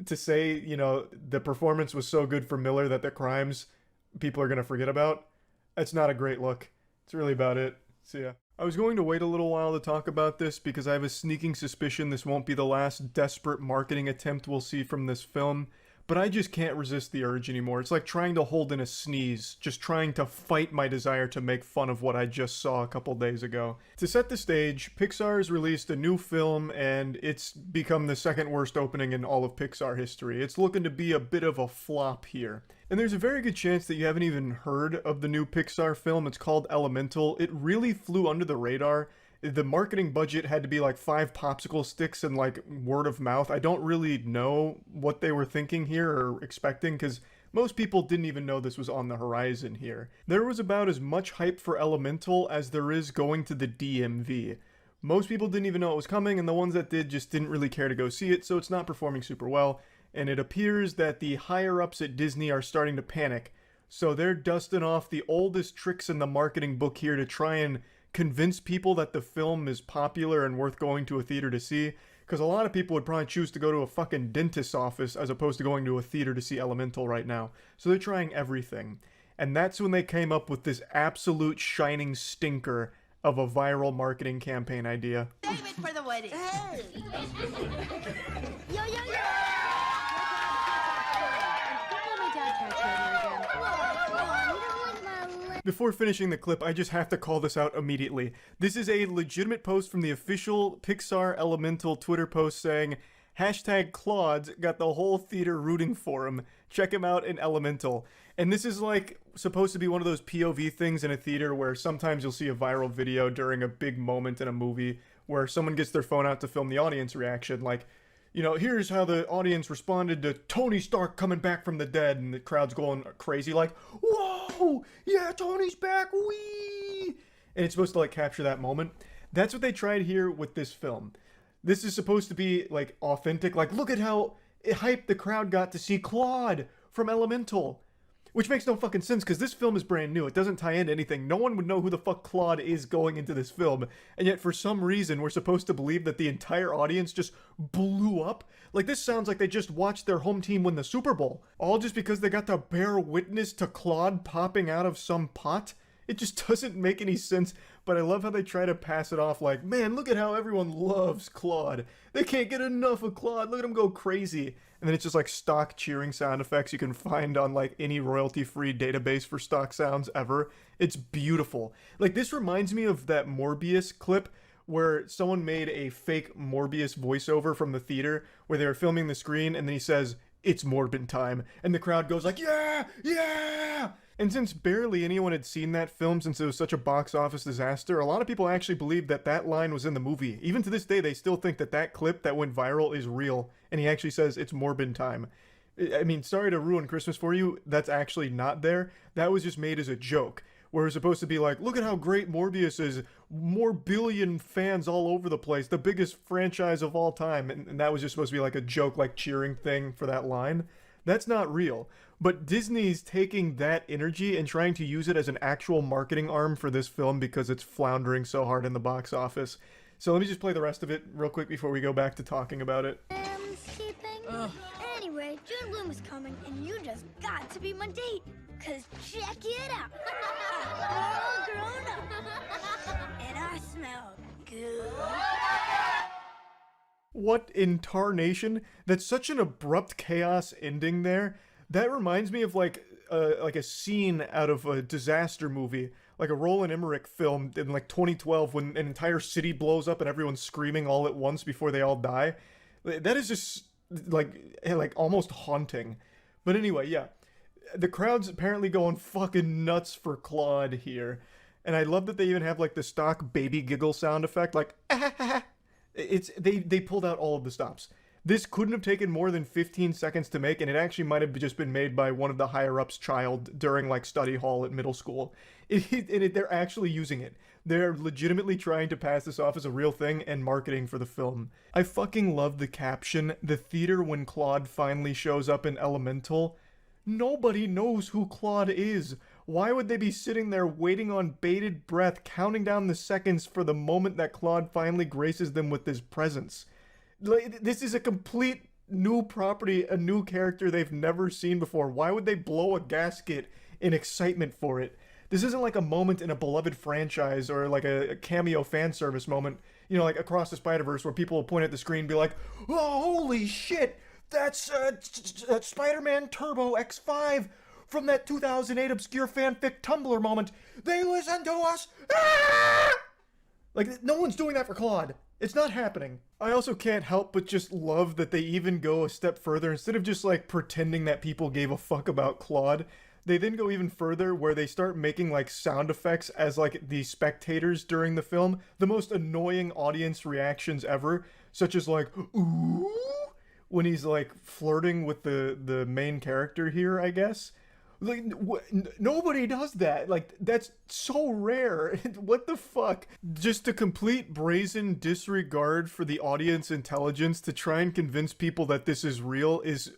to say, the performance was so good for Miller that the crimes people are going to forget about. That's not a great look. That's really about it. So yeah. I was going to wait a little while to talk about this because I have a sneaking suspicion this won't be the last desperate marketing attempt we'll see from this film, but I just can't resist the urge anymore. It's like trying to hold in a sneeze, just trying to fight my desire to make fun of what I just saw a couple days ago. To set the stage, Pixar has released a new film and it's become the second worst opening in all of Pixar history. It's looking to be a bit of a flop here. And there's a very good chance that you haven't even heard of the new Pixar film. It's called Elemental. It really flew under the radar. The marketing budget had to be like 5 popsicle sticks and like word of mouth. I don't really know what they were thinking here or expecting because most people didn't even know this was on the horizon here. There was about as much hype for Elemental as there is going to the DMV. Most people didn't even know it was coming, and the ones that did just didn't really care to go see it, so it's not performing super well. And it appears that the higher-ups at Disney are starting to panic. So they're dusting off the oldest tricks in the marketing book here to try and convince people that the film is popular and worth going to a theater to see. Because a lot of people would probably choose to go to a fucking dentist's office as opposed to going to a theater to see Elemental right now. So they're trying everything. And that's when they came up with this absolute shining stinker of a viral marketing campaign idea. Save it for the wedding. Hey! Yo, yo, yo! Before finishing the clip, I just have to call this out immediately. This is a legitimate post from the official Pixar Elemental Twitter post saying, hashtag Claude's got the whole theater rooting for him. Check him out in Elemental. And this is like supposed to be one of those POV things in a theater where sometimes you'll see a viral video during a big moment in a movie where someone gets their phone out to film the audience reaction. Like, you know, here's how the audience responded to Tony Stark coming back from the dead, and the crowd's going crazy like, whoa, yeah, Tony's back, wee! And it's supposed to like capture that moment. That's what they tried here with this film. This is supposed to be like authentic, like look at how hyped the crowd got to see Claude from Elemental. Which makes no fucking sense, because this film is brand new. It doesn't tie into anything. No one would know who the fuck Claude is going into this film. And yet, for some reason, we're supposed to believe that the entire audience just blew up. Like, this sounds like they just watched their home team win the Super Bowl. All just because they got to bear witness to Claude popping out of some pot? It just doesn't make any sense, but I love how they try to pass it off like, man, look at how everyone loves Claude. They can't get enough of Claude. Look at him go crazy. And then it's just like stock cheering sound effects you can find on like any royalty-free database for stock sounds ever. It's beautiful. Like, this reminds me of that Morbius clip where someone made a fake Morbius voiceover from the theater where they were filming the screen, and then he says, it's Morbin time. And the crowd goes like, yeah, yeah! And since barely anyone had seen that film since it was such a box office disaster, a lot of people actually believed that that line was in the movie. Even to this day, they still think that that clip that went viral is real, and he actually says it's Morbin time. I mean, sorry to ruin Christmas for you, that's actually not there. That was just made as a joke, where it's supposed to be like, look at how great Morbius is, more billion fans all over the place, the biggest franchise of all time, and that was just supposed to be like a joke, like cheering thing for that line. That's not real. But Disney's taking that energy and trying to use it as an actual marketing arm for this film because it's floundering so hard in the box office. So let me just play the rest of it real quick before we go back to talking about it. Anyway, June Bloom is coming, and you just got to be my date. Cause check it out. I'm all grown up. And I smell good. What in tarnation? That's such an abrupt chaos ending there. That reminds me of like a scene out of a disaster movie, like a Roland Emmerich film in like 2012 when an entire city blows up and everyone's screaming all at once before they all die. That is just like almost haunting. But anyway, yeah. The crowd's apparently going fucking nuts for Claude here. And I love that they even have like the stock baby giggle sound effect, like they pulled out all of the stops. This couldn't have taken more than 15 seconds to make, and it actually might have just been made by one of the higher-ups' child during like study hall at middle school. They're actually using it. They're legitimately trying to pass this off as a real thing and marketing for the film. I fucking love the caption, "The theater when Claude finally shows up in Elemental." Nobody knows who Claude is. Why would they be sitting there waiting on bated breath, counting down the seconds for the moment that Claude finally graces them with his presence? This is a complete new property, a new character they've never seen before. Why would they blow a gasket in excitement for it? This isn't like a moment in a beloved franchise or like a cameo fan service moment, you know, like Across the Spider-Verse where people will point at the screen and be like, oh, holy shit, that's Spider-Man Turbo X5 from that 2008 obscure fanfic Tumblr moment. They listen to us! Ah! Like, no one's doing that for Claude. It's not happening. I also can't help but just love that they even go a step further. Instead of just like pretending that people gave a fuck about Claude, they then go even further where they start making like sound effects as like the spectators during the film. The most annoying audience reactions ever, such as like, ooh, when he's like flirting with the main character here, I guess. Like, nobody does that. Like, that's so rare. What the fuck? Just a complete brazen disregard for the audience intelligence to try and convince people that this is real is,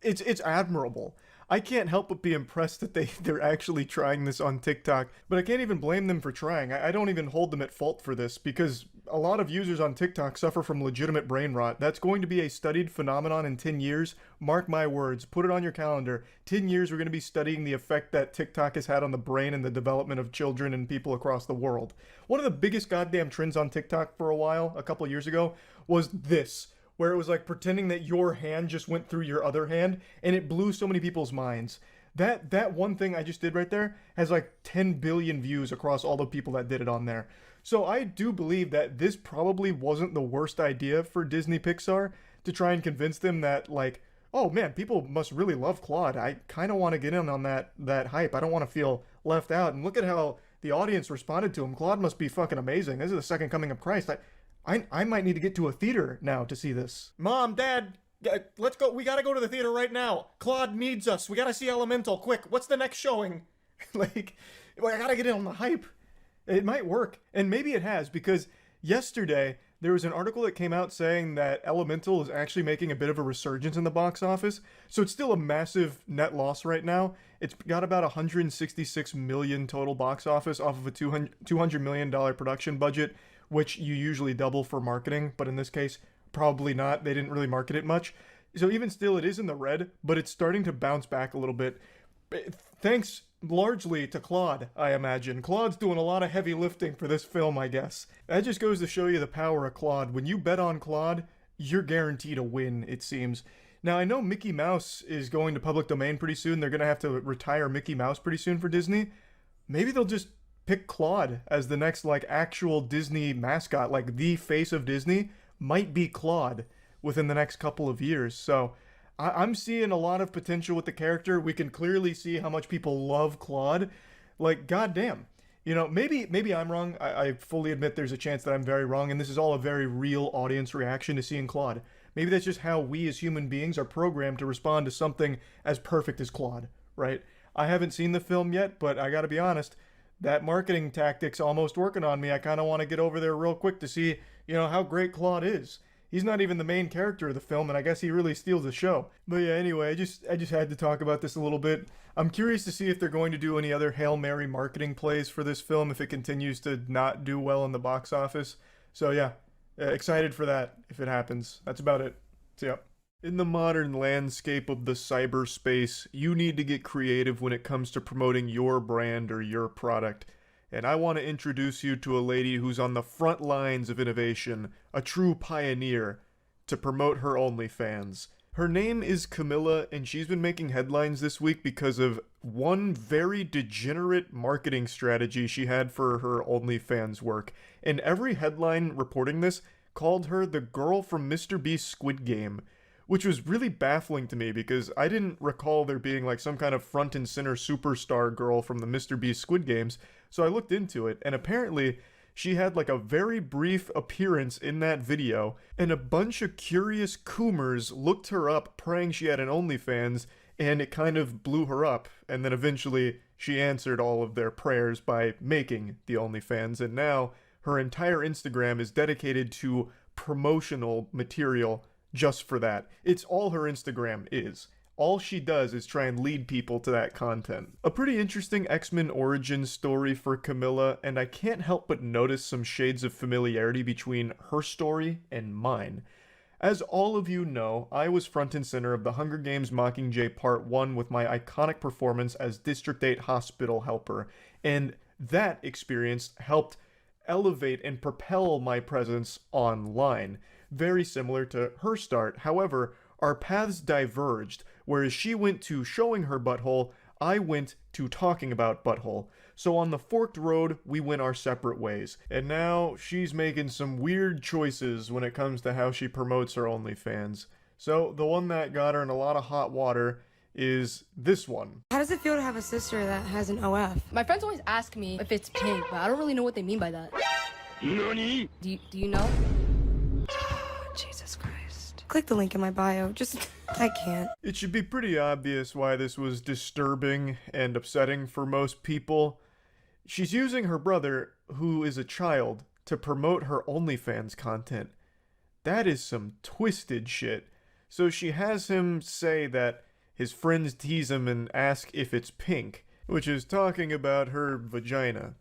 it's admirable. I can't help but be impressed that they're actually trying this on TikTok, but I can't even blame them for trying. I don't even hold them at fault for this, because a lot of users on TikTok suffer from legitimate brain rot. That's going to be a studied phenomenon in 10 years. Mark my words. Put it on your calendar. 10 years, we're going to be studying the effect that TikTok has had on the brain and the development of children and people across the world. One of the biggest goddamn trends on TikTok for a while, a couple years ago, was this, where it was like pretending that your hand just went through your other hand, and it blew so many people's minds. That one thing I just did right there has like 10 billion views across all the people that did it on there. So I do believe that this probably wasn't the worst idea for Disney Pixar to try and convince them that, like, oh man, people must really love Claude. I kind of want to get in on that hype. I don't want to feel left out. And look at how the audience responded to him. Claude must be fucking amazing. This is the second coming of Christ. I might need to get to a theater now to see this. Mom, Dad, let's go. We gotta go to the theater right now. Claude needs us. We gotta see Elemental. Quick, what's the next showing? Like, I gotta get in on the hype. It might work, and maybe it has, because yesterday there was an article that came out saying that Elemental is actually making a bit of a resurgence in the box office. So it's still a massive net loss right now. It's got about 166 million total box office off of a $200 million production budget, which you usually double for marketing, but in this case, probably not. They didn't really market it much. So even still, it is in the red, but it's starting to bounce back a little bit. Thanks largely to Claude, I imagine. Claude's doing a lot of heavy lifting for this film, I guess. That just goes to show you the power of Claude. When you bet on Claude, you're guaranteed a win, it seems. Now, I know Mickey Mouse is going to public domain pretty soon. They're going to have to retire Mickey Mouse pretty soon for Disney. Maybe they'll just pick Claude as the next, like, actual Disney mascot. Like, the face of Disney might be Claude within the next couple of years. So I'm seeing a lot of potential with the character. We can clearly see how much people love Claude. Like, goddamn. You know, maybe I'm wrong. I fully admit there's a chance that I'm very wrong, and this is all a very real audience reaction to seeing Claude. Maybe that's just how we as human beings are programmed to respond to something as perfect as Claude, right? I haven't seen the film yet, but I gotta be honest, that marketing tactic's almost working on me. I kind of want to get over there real quick to see, you know, how great Claude is. He's not even the main character of the film, and I guess he really steals the show. But yeah, anyway, I just had to talk about this a little bit. I'm curious to see if they're going to do any other Hail Mary marketing plays for this film if it continues to not do well in the box office. So yeah, excited for that if it happens. That's about it. So yeah. In the modern landscape of the cyberspace, you need to get creative when it comes to promoting your brand or your product. And I want to introduce you to a lady who's on the front lines of innovation, a true pioneer, to promote her OnlyFans. Her name is Camilla, and she's been making headlines this week because of one very degenerate marketing strategy she had for her OnlyFans work. And every headline reporting this called her the girl from Mr. Beast's Squid Game, which was really baffling to me because I didn't recall there being like some kind of front and center superstar girl from the Mr. Beast Squid Games. So I looked into it, and apparently she had like a very brief appearance in that video, and a bunch of curious coomers looked her up praying she had an OnlyFans, and it kind of blew her up, and then eventually she answered all of their prayers by making the OnlyFans, and now her entire Instagram is dedicated to promotional material just for that. It's all her Instagram is. All she does is try and lead people to that content. A pretty interesting X-Men origin story for Camilla, and I can't help but notice some shades of familiarity between her story and mine. As all of you know, I was front and center of the Hunger Games Mockingjay Part 1 with my iconic performance as District 8 hospital helper, and that experience helped elevate and propel my presence online. Very similar to her start. However, our paths diverged, whereas she went to showing her butthole, I went to talking about butthole. So on the forked road, we went our separate ways. And now she's making some weird choices when it comes to how she promotes her OnlyFans. So the one that got her in a lot of hot water is this one. How does it feel to have a sister that has an OF? My friends always ask me if it's pink, but I don't really know what they mean by that. NANI? Do you know? Jesus Christ. Click the link in my bio. I can't. It should be pretty obvious why this was disturbing and upsetting for most people. She's using her brother, who is a child, to promote her OnlyFans content. That is some twisted shit. So she has him say that his friends tease him and ask if it's pink, which is talking about her vagina.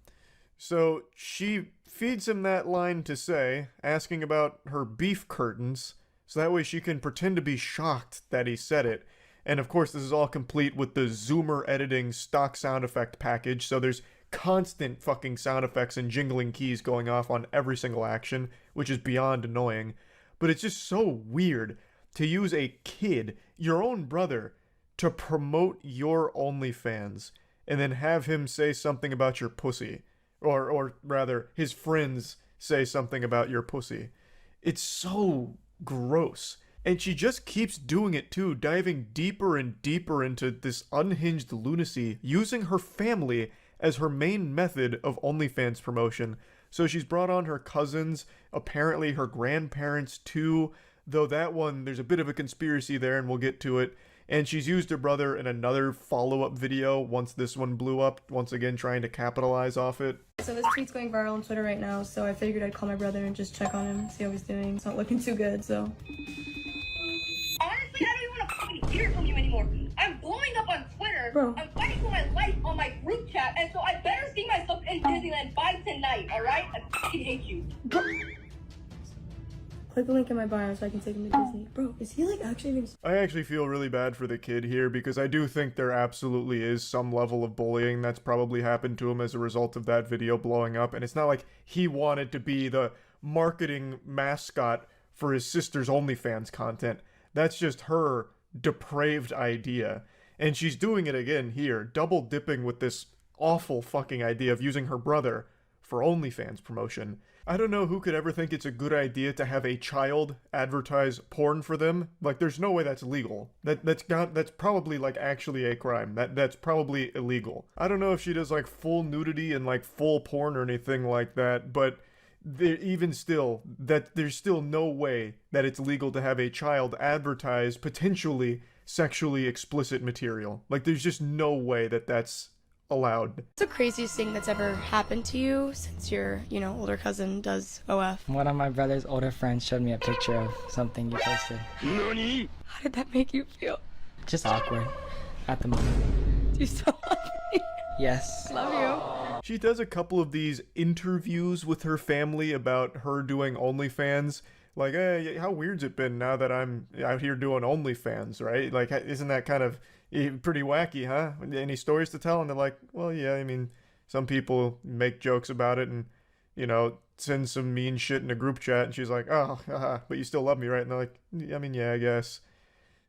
So she feeds him that line to say, asking about her beef curtains, so that way she can pretend to be shocked that he said it. And of course, this is all complete with the Zoomer editing stock sound effect package, so there's constant fucking sound effects and jingling keys going off on every single action, which is beyond annoying. But it's just so weird to use a kid, your own brother, to promote your OnlyFans, and then have him say something about your pussy. Or rather, his friends say something about your pussy. It's so gross. And she just keeps doing it too, diving deeper and deeper into this unhinged lunacy, using her family as her main method of OnlyFans promotion. So she's brought on her cousins, apparently her grandparents too, though that one, there's a bit of a conspiracy there and we'll get to it. And she's used her brother in another follow-up video once this one blew up, once again trying to capitalize off it. So this tweet's going viral on Twitter right now, so I figured I'd call my brother and just check on him, see how he's doing. It's not looking too good, so. Honestly, I don't even want to fucking hear from you anymore. I'm blowing up on Twitter. Bro. I'm fighting for my life on my group chat, and so I better see myself in Disneyland by tonight, alright? I fucking hate you. Click the link in my bio so I can take him to Disney. Bro, is he like actually being... I actually feel really bad for the kid here because I do think there absolutely is some level of bullying that's probably happened to him as a result of that video blowing up. And it's not like he wanted to be the marketing mascot for his sister's OnlyFans content. That's just her depraved idea. And she's doing it again here, double dipping with this awful fucking idea of using her brother for OnlyFans promotion. I don't know who could ever think it's a good idea to have a child advertise porn for them. Like, there's no way that's legal. That's probably like actually a crime. That's probably illegal. I don't know if she does like full nudity and like full porn or anything like that, but even still, that there's still no way that it's legal to have a child advertise potentially sexually explicit material. Like, there's just no way that that's allowed. What's the craziest thing that's ever happened to you since your, older cousin does OF? One of my brother's older friends showed me a picture of something you posted. How did that make you feel? Just awkward at the moment. Do you still love me? Yes. Love you. She does a couple of these interviews with her family about her doing OnlyFans. Like, hey, how weird's it been now that I'm out here doing OnlyFans, right? Like, isn't that kind of pretty wacky, huh? Any stories to tell? And they're like, well, yeah, I mean, some people make jokes about it and, send some mean shit in a group chat. And she's like, oh, haha, but you still love me, right? And they're like, I mean, yeah, I guess.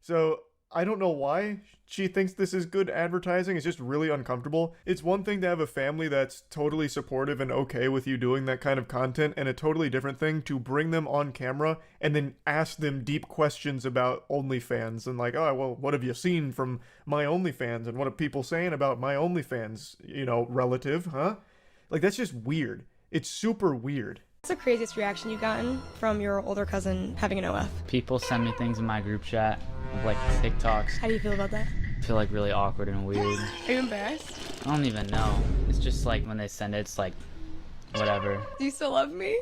So I don't know why she thinks this is good advertising. It's just really uncomfortable. It's one thing to have a family that's totally supportive and okay with you doing that kind of content, and a totally different thing to bring them on camera and then ask them deep questions about OnlyFans and like, oh, well, what have you seen from my OnlyFans and what are people saying about my OnlyFans, relative, huh? Like, that's just weird. It's super weird. What's the craziest reaction you've gotten from your older cousin having an OF? People send me things in my group chat of like TikToks. How do you feel about that? I feel like really awkward and weird. Are you embarrassed? I don't even know. It's just like when they send it, it's like, whatever. Do you still love me?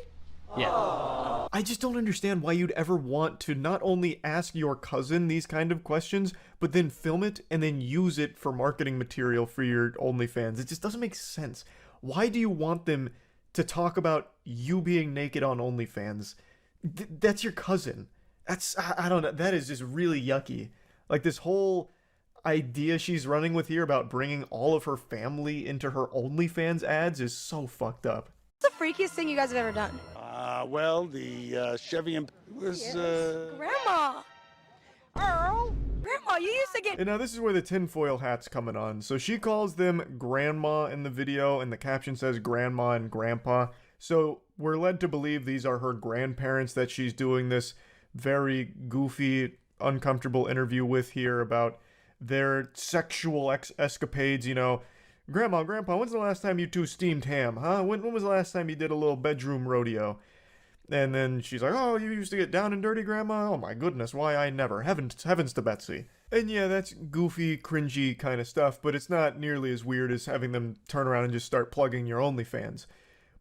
Yeah. I just don't understand why you'd ever want to not only ask your cousin these kind of questions, but then film it and then use it for marketing material for your OnlyFans. It just doesn't make sense. Why do you want them to talk about you being naked on OnlyFans? That's your cousin. I don't know. That is just really yucky. Like, this whole idea she's running with here about bringing all of her family into her OnlyFans ads is so fucked up. What's the freakiest thing you guys have ever done? Well, the Chevy was, Grandma! Earl! Grandma, you used to get... And now this is where the tinfoil hat's coming on. So she calls them grandma in the video, and the caption says grandma and grandpa. So we're led to believe these are her grandparents that she's doing this very goofy, uncomfortable interview with here about their sexual escapades, Grandma, Grandpa, when's the last time you two steamed ham, huh? When was the last time you did a little bedroom rodeo? And then she's like, oh, you used to get down and dirty, Grandma? Oh my goodness, why I never. Heavens to Betsy. And yeah, that's goofy, cringy kind of stuff, but it's not nearly as weird as having them turn around and just start plugging your OnlyFans.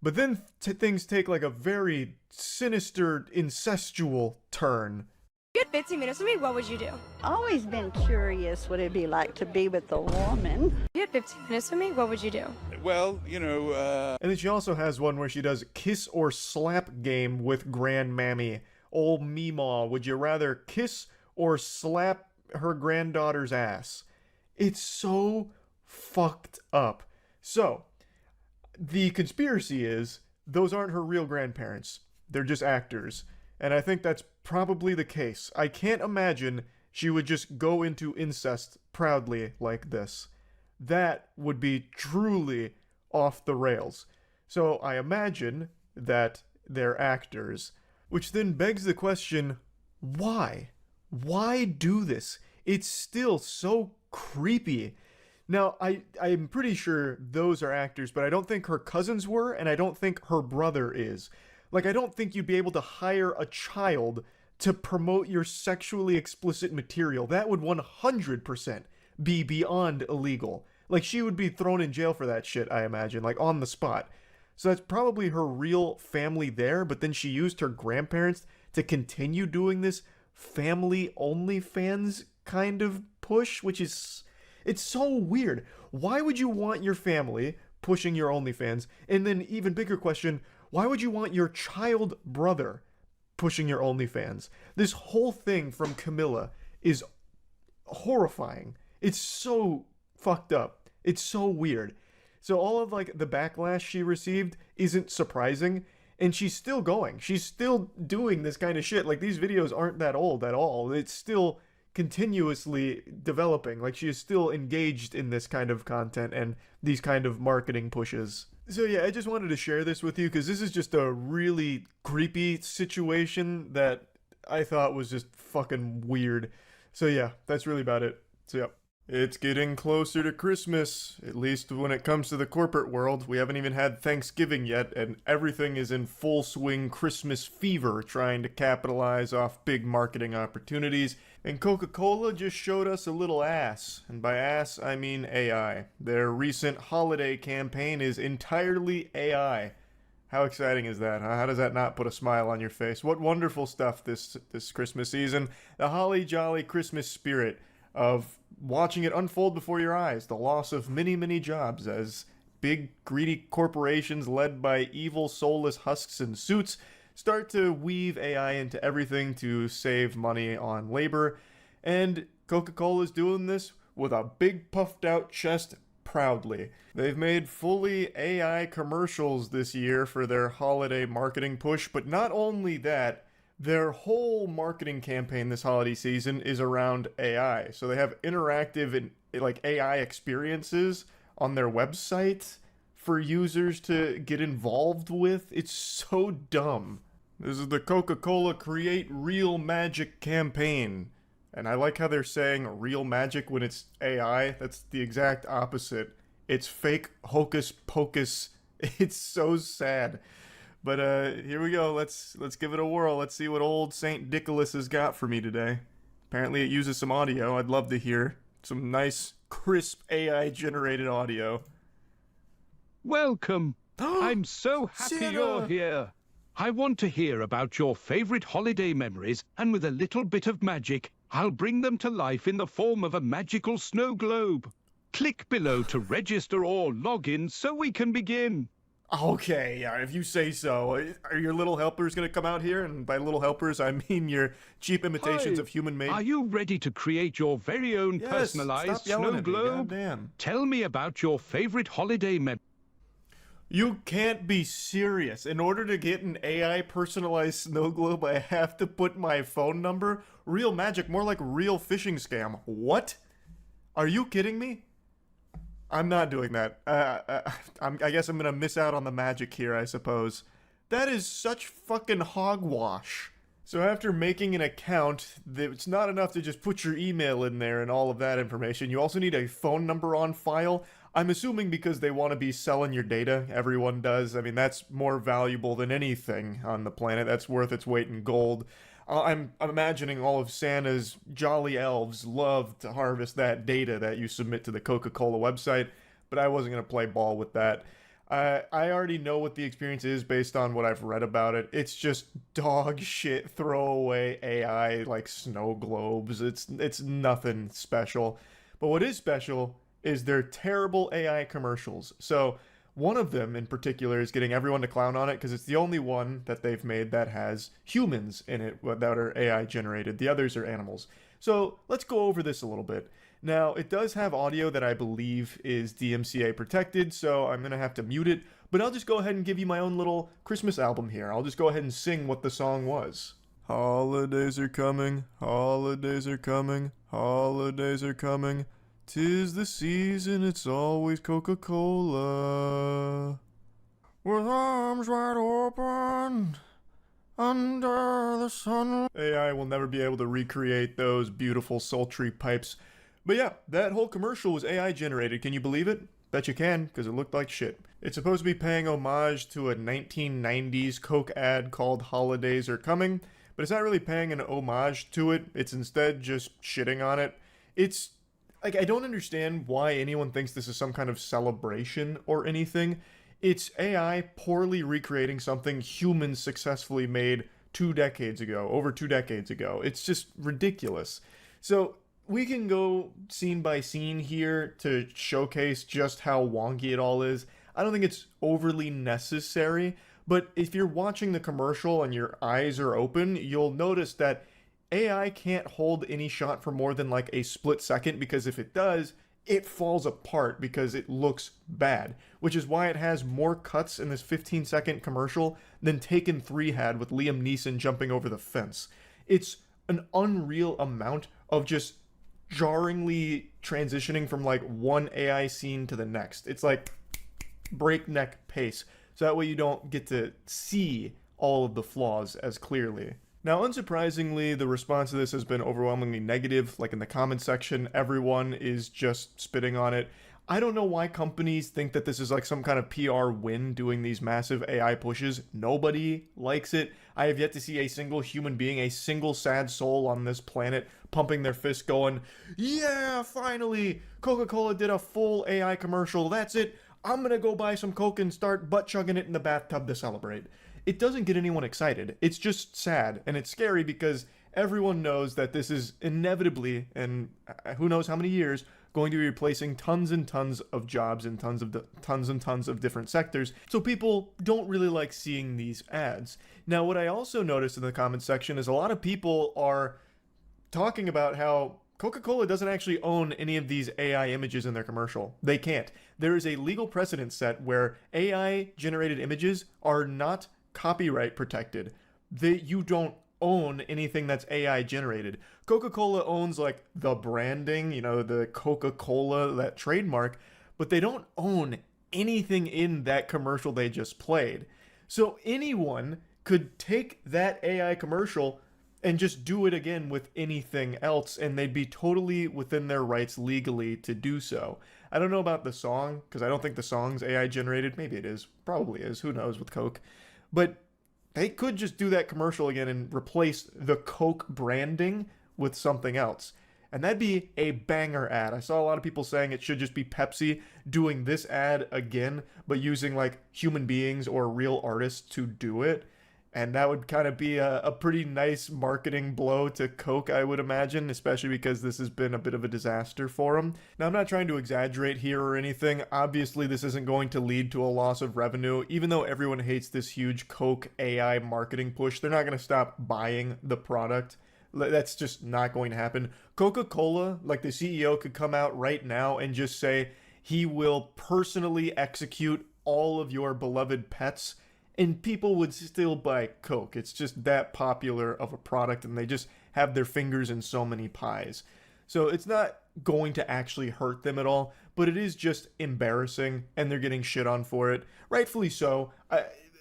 But then things take like a very sinister, incestual turn. You had 15 minutes with me, what would you do? Always been curious what it'd be like to be with a woman. You had 15 minutes with me, what would you do? well, you know, And then she also has one where she does kiss or slap game with grandmammy. Old Meemaw, would you rather kiss or slap her granddaughter's ass? It's so fucked up. So, the conspiracy is those aren't her real grandparents. They're just actors. And I think that's probably the case. I can't imagine she would just go into incest proudly like this. That would be truly off the rails. So I imagine that they're actors, which then begs the question, why? Why do this? It's still so creepy. Now, I'm pretty sure those are actors, but I don't think her cousins were, and I don't think her brother is. Like, I don't think you'd be able to hire a child to promote your sexually explicit material. That would 100% be beyond illegal. Like, she would be thrown in jail for that shit, I imagine, like, on the spot. So that's probably her real family there, but then she used her grandparents to continue doing this family OnlyFans kind of push, which is... It's so weird. Why would you want your family pushing your OnlyFans? And then even bigger question, why would you want your child brother pushing your OnlyFans? This whole thing from Camilla is horrifying. It's so fucked up. It's so weird. So all of like the backlash she received isn't surprising, and she's still going. She's still doing this kind of shit. Like, these videos aren't that old at all. It's still continuously developing. Like, she is still engaged in this kind of content and these kind of marketing pushes. So yeah, I just wanted to share this with you because this is just a really creepy situation that I thought was just fucking weird. So yeah, that's really about it. So yeah. It's getting closer to Christmas, at least when it comes to the corporate world. We haven't even had Thanksgiving yet, and everything is in full swing Christmas fever, trying to capitalize off big marketing opportunities. And Coca-Cola just showed us a little ass. And by ass, I mean AI. Their recent holiday campaign is entirely AI. How exciting is that, huh? How does that not put a smile on your face? What wonderful stuff this Christmas season. The holly jolly Christmas spirit of watching it unfold before your eyes, the loss of many, many jobs as big, greedy corporations led by evil, soulless husks in suits start to weave AI into everything to save money on labor. And Coca-Cola's doing this with a big puffed out chest proudly. They've made fully AI commercials this year for their holiday marketing push, but not only that, their whole marketing campaign this holiday season is around AI. So they have interactive and like AI experiences on their website for users to get involved with. It's so dumb. This is the Coca-Cola Create Real Magic campaign. And I like how they're saying real magic when it's AI. That's the exact opposite. It's fake hocus pocus. It's so sad. But here we go. Let's give it a whirl. Let's see what old Saint Nicholas has got for me today. Apparently it uses some audio. I'd love to hear some nice, crisp AI-generated audio. Welcome. I'm so happy Santa! you're here. I want to hear about your favorite holiday memories, and with a little bit of magic, I'll bring them to life in the form of a magical snow globe. Click below to register or log in so we can begin. Okay, yeah, if you say so. Are your little helpers going to come out here? And by little helpers, I mean your cheap imitations Hi. of human-made... Are you ready to create your very own Yes, personalized stop yelling snow at me, globe? goddamn. Tell me about your favorite holiday memory. You can't be serious. In order to get an AI personalized snow globe, I have to put my phone number? Real magic, more like real phishing scam. What? Are you kidding me? I'm not doing that. I guess I'm gonna miss out on the magic here, I suppose. That is such fucking hogwash. So after making an account, it's not enough to just put your email in there and all of that information. You also need a phone number on file. I'm assuming because they want to be selling your data. Everyone does. I mean, that's more valuable than anything on the planet. That's worth its weight in gold. I'm imagining all of Santa's jolly elves love to harvest that data that you submit to the Coca-Cola website, but I wasn't going to play ball with that. I already know what the experience is based on what I've read about it. It's just dog shit throwaway AI like snow globes. It's nothing special. But what is special is their terrible AI commercials. So One of them in particular is getting everyone to clown on it because it's the only one that they've made that has humans in it that are AI generated. The others are animals. So let's go over this a little bit. Now, it does have audio that I believe is DMCA protected, so I'm going to have to mute it, but I'll just go ahead and give you my own little Christmas album here. I'll just go ahead and sing what the song was. Holidays are coming, holidays are coming, holidays are coming. 'Tis the season, it's always Coca-Cola. With arms wide open, under the sun. AI will never be able to recreate those beautiful sultry pipes. But yeah, that whole commercial was AI generated. Can you believe it? Bet you can, because it looked like shit. It's supposed to be paying homage to a 1990s Coke ad called Holidays Are Coming, but it's not really paying an homage to it. It's instead just shitting on it. It's like, I don't understand why anyone thinks this is some kind of celebration or anything. It's AI poorly recreating something humans successfully made 2 decades ago, over 2 decades ago. It's just ridiculous. So we can go scene by scene here to showcase just how wonky it all is. I don't think it's overly necessary, but if you're watching the commercial and your eyes are open, you'll notice that AI can't hold any shot for more than like a split second, because if it does, it falls apart because it looks bad, which is why it has more cuts in this 15-second commercial than Taken 3 had with Liam Neeson jumping over the fence. It's an unreal amount of just jarringly transitioning from like one AI scene to the next. It's like breakneck pace, so that way you don't get to see all of the flaws as clearly. Now, unsurprisingly, the response to this has been overwhelmingly negative. Like in the comment section, everyone is just spitting on it. I don't know why companies think that this is like some kind of PR win doing these massive AI pushes. Nobody likes it. I have yet to see a single human being, a single sad soul on this planet pumping their fist going, yeah, finally, Coca-Cola did a full AI commercial. That's it. I'm gonna go buy some Coke and start butt chugging it in the bathtub to celebrate. It doesn't get anyone excited. It's just sad, and it's scary because everyone knows that this is inevitably, and who knows how many years, going to be replacing tons and tons of jobs in tons and tons of different sectors. So people don't really like seeing these ads. Now, what I also noticed in the comment section is a lot of people are talking about how Coca-Cola doesn't actually own any of these AI images in their commercial. They can't. There is a legal precedent set where AI generated images are not copyright protected. You don't own anything that's AI generated. Coca-Cola owns like the branding, you know, the Coca-Cola, that trademark, but they don't own anything in that commercial they just played. So anyone could take that AI commercial and just do it again with anything else, and they'd be totally within their rights legally to do so. I don't know about the song, because I don't think the song's AI generated. Maybe it is. Probably is. Who knows with Coke. But they could just do that commercial again and replace the Coke branding with something else. And that'd be a banger ad. I saw a lot of people saying it should just be Pepsi doing this ad again, but using like human beings or real artists to do it. And that would kind of be a pretty nice marketing blow to Coke, I would imagine, especially because this has been a bit of a disaster for them. Now, I'm not trying to exaggerate here or anything. Obviously, this isn't going to lead to a loss of revenue. Even though everyone hates this huge Coke AI marketing push, they're not going to stop buying the product. That's just not going to happen. Coca-Cola, like the CEO, could come out right now and just say he will personally execute all of your beloved pets, and people would still buy Coke. It's just that popular of a product, and they just have their fingers in so many pies. So it's not going to actually hurt them at all, but it is just embarrassing, and they're getting shit on for it. Rightfully so.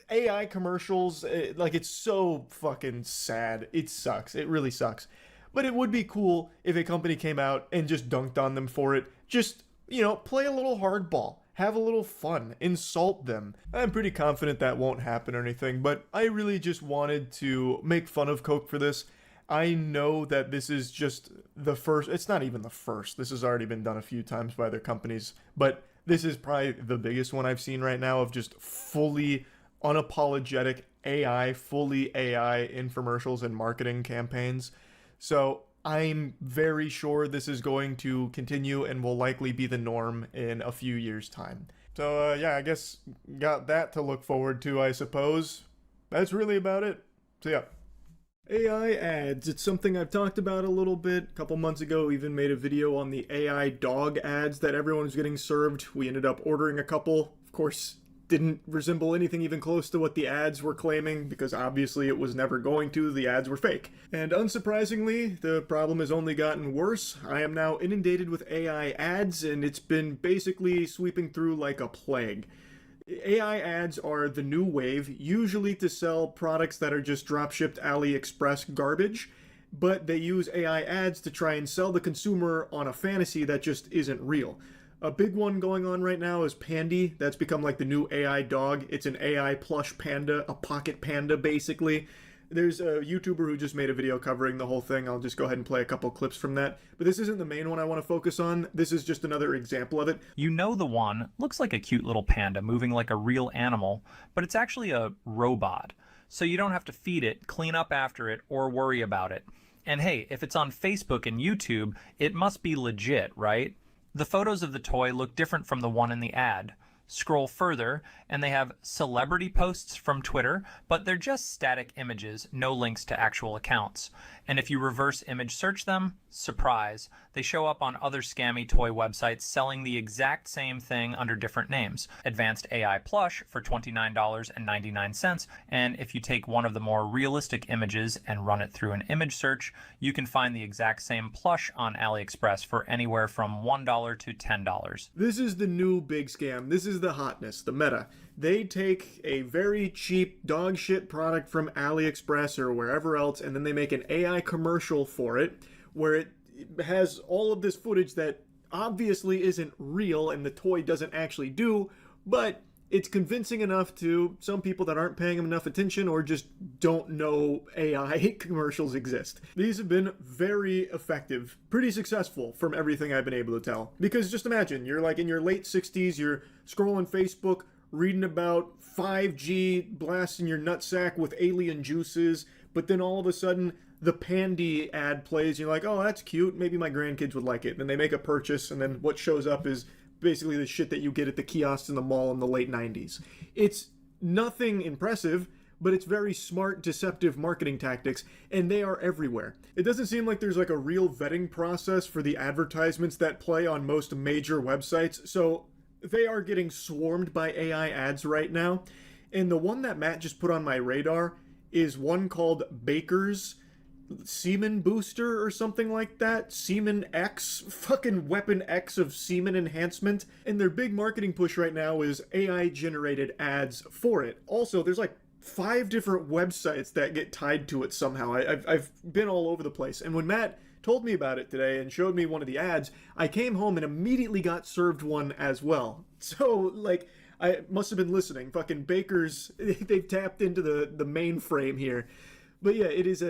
AI commercials, it's so fucking sad. It sucks. It really sucks. But it would be cool if a company came out and just dunked on them for it. Just, play a little hardball. Have a little fun. Insult them. I'm pretty confident that won't happen or anything, but I really just wanted to make fun of Coke for this. I know that this is just the first. It's not even the first. This has already been done a few times by other companies, but this is probably the biggest one I've seen right now of just fully unapologetic AI, fully AI infomercials and marketing campaigns. So I'm very sure this is going to continue and will likely be the norm in a few years' time. So, yeah, I guess got that to look forward to, I suppose. That's really about it. So, yeah. AI ads. It's something I've talked about a little bit. A couple months ago, even made a video on the AI dog ads that everyone was getting served. We ended up ordering a couple. Of course, didn't resemble anything even close to what the ads were claiming, because obviously it was never going to. The ads were fake. And unsurprisingly, the problem has only gotten worse. I am now inundated with AI ads, and it's been basically sweeping through like a plague. AI ads are the new wave, usually to sell products that are just dropshipped AliExpress garbage, but they use AI ads to try and sell the consumer on a fantasy that just isn't real. A big one going on right now is Pandy. That's become like the new AI dog. It's an AI plush panda, a pocket panda basically. There's a YouTuber who just made a video covering the whole thing. I'll just go ahead and play a couple clips from that. But this isn't the main one I want to focus on. This is just another example of it. You know the one looks like a cute little panda moving like a real animal, but it's actually a robot. So you don't have to feed it, clean up after it, or worry about it. And hey, if it's on Facebook and YouTube, it must be legit, right? The photos of the toy look different from the one in the ad. Scroll further, and they have celebrity posts from Twitter, but they're just static images, no links to actual accounts. And if you reverse image search them, surprise, they show up on other scammy toy websites selling the exact same thing under different names. Advanced AI Plush for $29.99, and if you take one of the more realistic images and run it through an image search, you can find the exact same plush on AliExpress for anywhere from $1 to $10. This is the new big scam. This is the hotness, the meta. They take a very cheap dog shit product from AliExpress or wherever else, and then they make an AI commercial for it, where it has all of this footage that obviously isn't real and the toy doesn't actually do, but it's convincing enough to some people that aren't paying them enough attention or just don't know AI commercials exist. These have been very effective, pretty successful from everything I've been able to tell. Because just imagine, you're like in your late 60s, you're scrolling Facebook, reading about 5G blasting your nutsack with alien juices, but then all of a sudden the Pandy ad plays, you're like, oh, that's cute, maybe my grandkids would like it. Then they make a purchase, and then what shows up is basically the shit that you get at the kiosks in the mall in the late 90s. It's nothing impressive, but it's very smart, deceptive marketing tactics, and they are everywhere. It doesn't seem like there's like a real vetting process for the advertisements that play on most major websites, so they are getting swarmed by AI ads right now. And the one that Matt just put on my radar is one called Baker's Semen Booster or something like that. Semen X, fucking Weapon X of semen enhancement. And their big marketing push right now is AI generated ads for it. Also, there's like 5 different websites that get tied to it somehow. I've been all over the place. And when Matt told me about it today and showed me one of the ads, I came home and immediately got served one as well. So, like, I must have been listening. Fucking Baker's, they've tapped into the mainframe here. But yeah, it's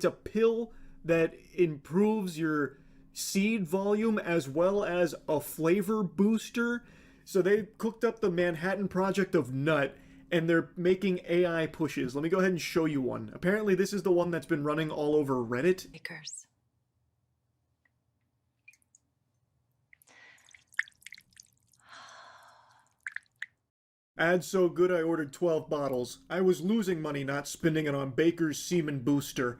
a pill that improves your seed volume as well as a flavor booster. So they cooked up the Manhattan Project of nut, and they're making AI pushes. Let me go ahead and show you one. Apparently this is the one that's been running all over Reddit. Bakers. Ad so good I ordered 12 bottles. I was losing money not spending it on Baker's Semen Booster.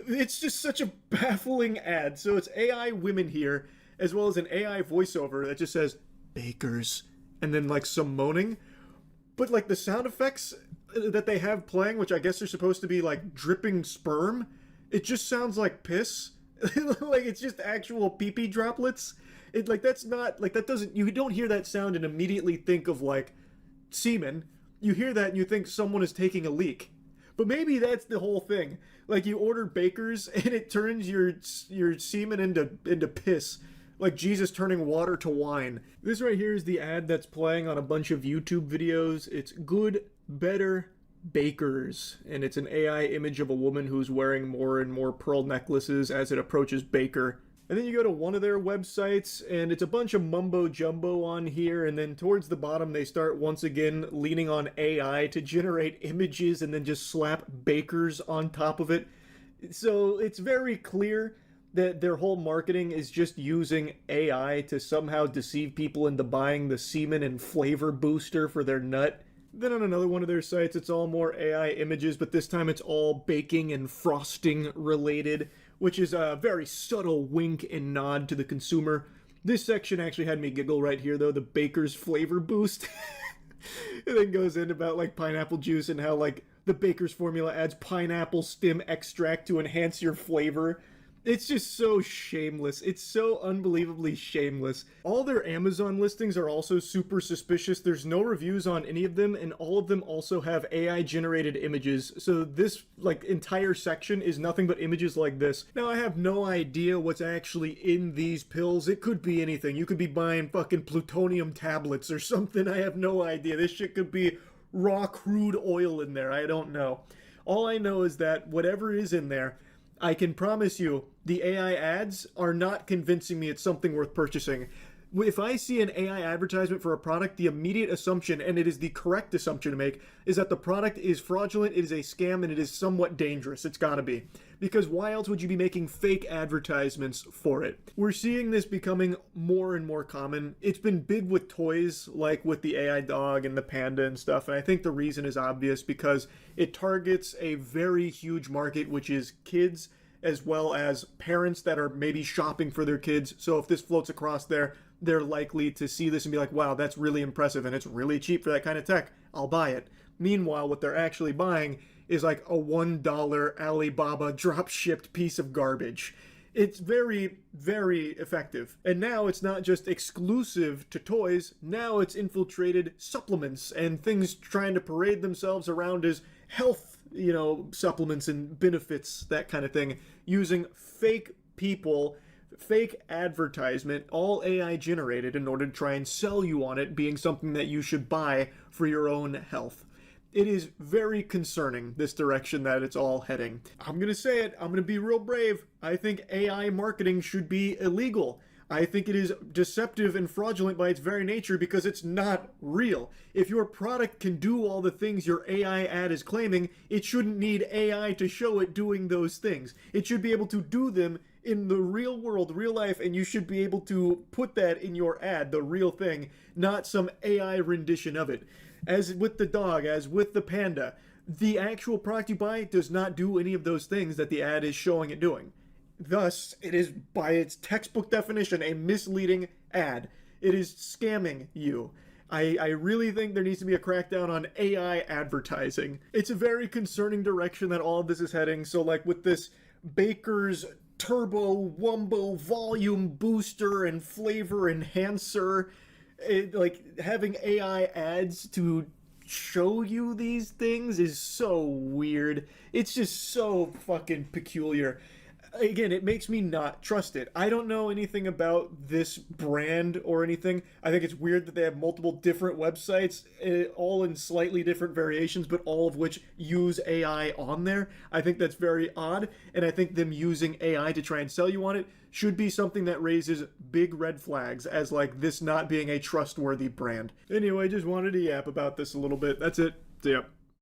It's just such a baffling ad. So it's AI women here, as well as an AI voiceover that just says, Baker's, and then like some moaning. But like the sound effects that they have playing, which I guess are supposed to be like dripping sperm, it just sounds like piss. Like it's just actual pee-pee droplets. It like that's not, like that doesn't, you don't hear that sound and immediately think of like semen. You hear that and you think someone is taking a leak. But maybe that's the whole thing. Like you order Baker's and it turns your semen into piss. Like Jesus turning water to wine. This right here is the ad that's playing on a bunch of YouTube videos. It's good, better, Baker's. And it's an AI image of a woman who's wearing more and more pearl necklaces as it approaches Baker. And then you go to one of their websites, and it's a bunch of mumbo-jumbo on here, and then towards the bottom they start once again leaning on AI to generate images and then just slap Bakers on top of it. So it's very clear Their whole marketing is just using AI to somehow deceive people into buying the semen and flavor booster for their nut. Then on another one of their sites, it's all more AI images, but this time it's all baking and frosting related, which is a very subtle wink and nod to the consumer. This section actually had me giggle right here, though, the baker's flavor boost. It then goes in about, like, pineapple juice and how, like, the baker's formula adds pineapple stem extract to enhance your flavor. It's just so shameless. It's so unbelievably shameless. All their Amazon listings are also super suspicious. There's no reviews on any of them, and all of them also have AI-generated images. So this, like, entire section is nothing but images like this. Now, I have no idea what's actually in these pills. It could be anything. You could be buying fucking plutonium tablets or something. I have no idea. This shit could be raw crude oil in there. I don't know. All I know is that whatever is in there, I can promise you, the AI ads are not convincing me it's something worth purchasing. If I see an AI advertisement for a product, the immediate assumption, and it is the correct assumption to make, is that the product is fraudulent, it is a scam, and it is somewhat dangerous. It's gotta be. Because why else would you be making fake advertisements for it? We're seeing this becoming more and more common. It's been big with toys, like with the AI dog and the panda and stuff, and I think the reason is obvious because it targets a very huge market, which is kids, as well as parents that are maybe shopping for their kids. So if this floats across there, they're likely to see this and be like, wow, that's really impressive and it's really cheap for that kind of tech. I'll buy it. Meanwhile, what they're actually buying is like a $1 Alibaba drop-shipped piece of garbage. It's very, very effective. And now it's not just exclusive to toys. Now it's infiltrated supplements and things trying to parade themselves around as health, supplements and benefits, that kind of thing, using fake people, fake advertisement, all AI generated in order to try and sell you on it being something that you should buy for your own health. It is very concerning, this direction that it's all heading. I'm gonna say it, I'm gonna be real brave. I think AI marketing should be illegal. I think it is deceptive and fraudulent by its very nature because it's not real. If your product can do all the things your AI ad is claiming, it shouldn't need AI to show it doing those things. It should be able to do them in the real world, real life, and you should be able to put that in your ad, the real thing, not some AI rendition of it. As with the dog, as with the panda, the actual product you buy does not do any of those things that the ad is showing it doing. Thus, it is, by its textbook definition, a misleading ad. It is scamming you. I really think there needs to be a crackdown on AI advertising. It's a very concerning direction that all of this is heading. So, like, with this Baker's Turbo Wumbo Volume Booster and Flavor Enhancer, like, having AI ads to show you these things is so weird. It's just so fucking peculiar. Again, it makes me not trust it. I don't know anything about this brand or anything. I think it's weird that they have multiple different websites, all in slightly different variations, but all of which use AI on there. I think that's very odd, and I think them using AI to try and sell you on it should be something that raises big red flags as, like, this not being a trustworthy brand. Anyway, just wanted to yap about this a little bit. That's it. See ya.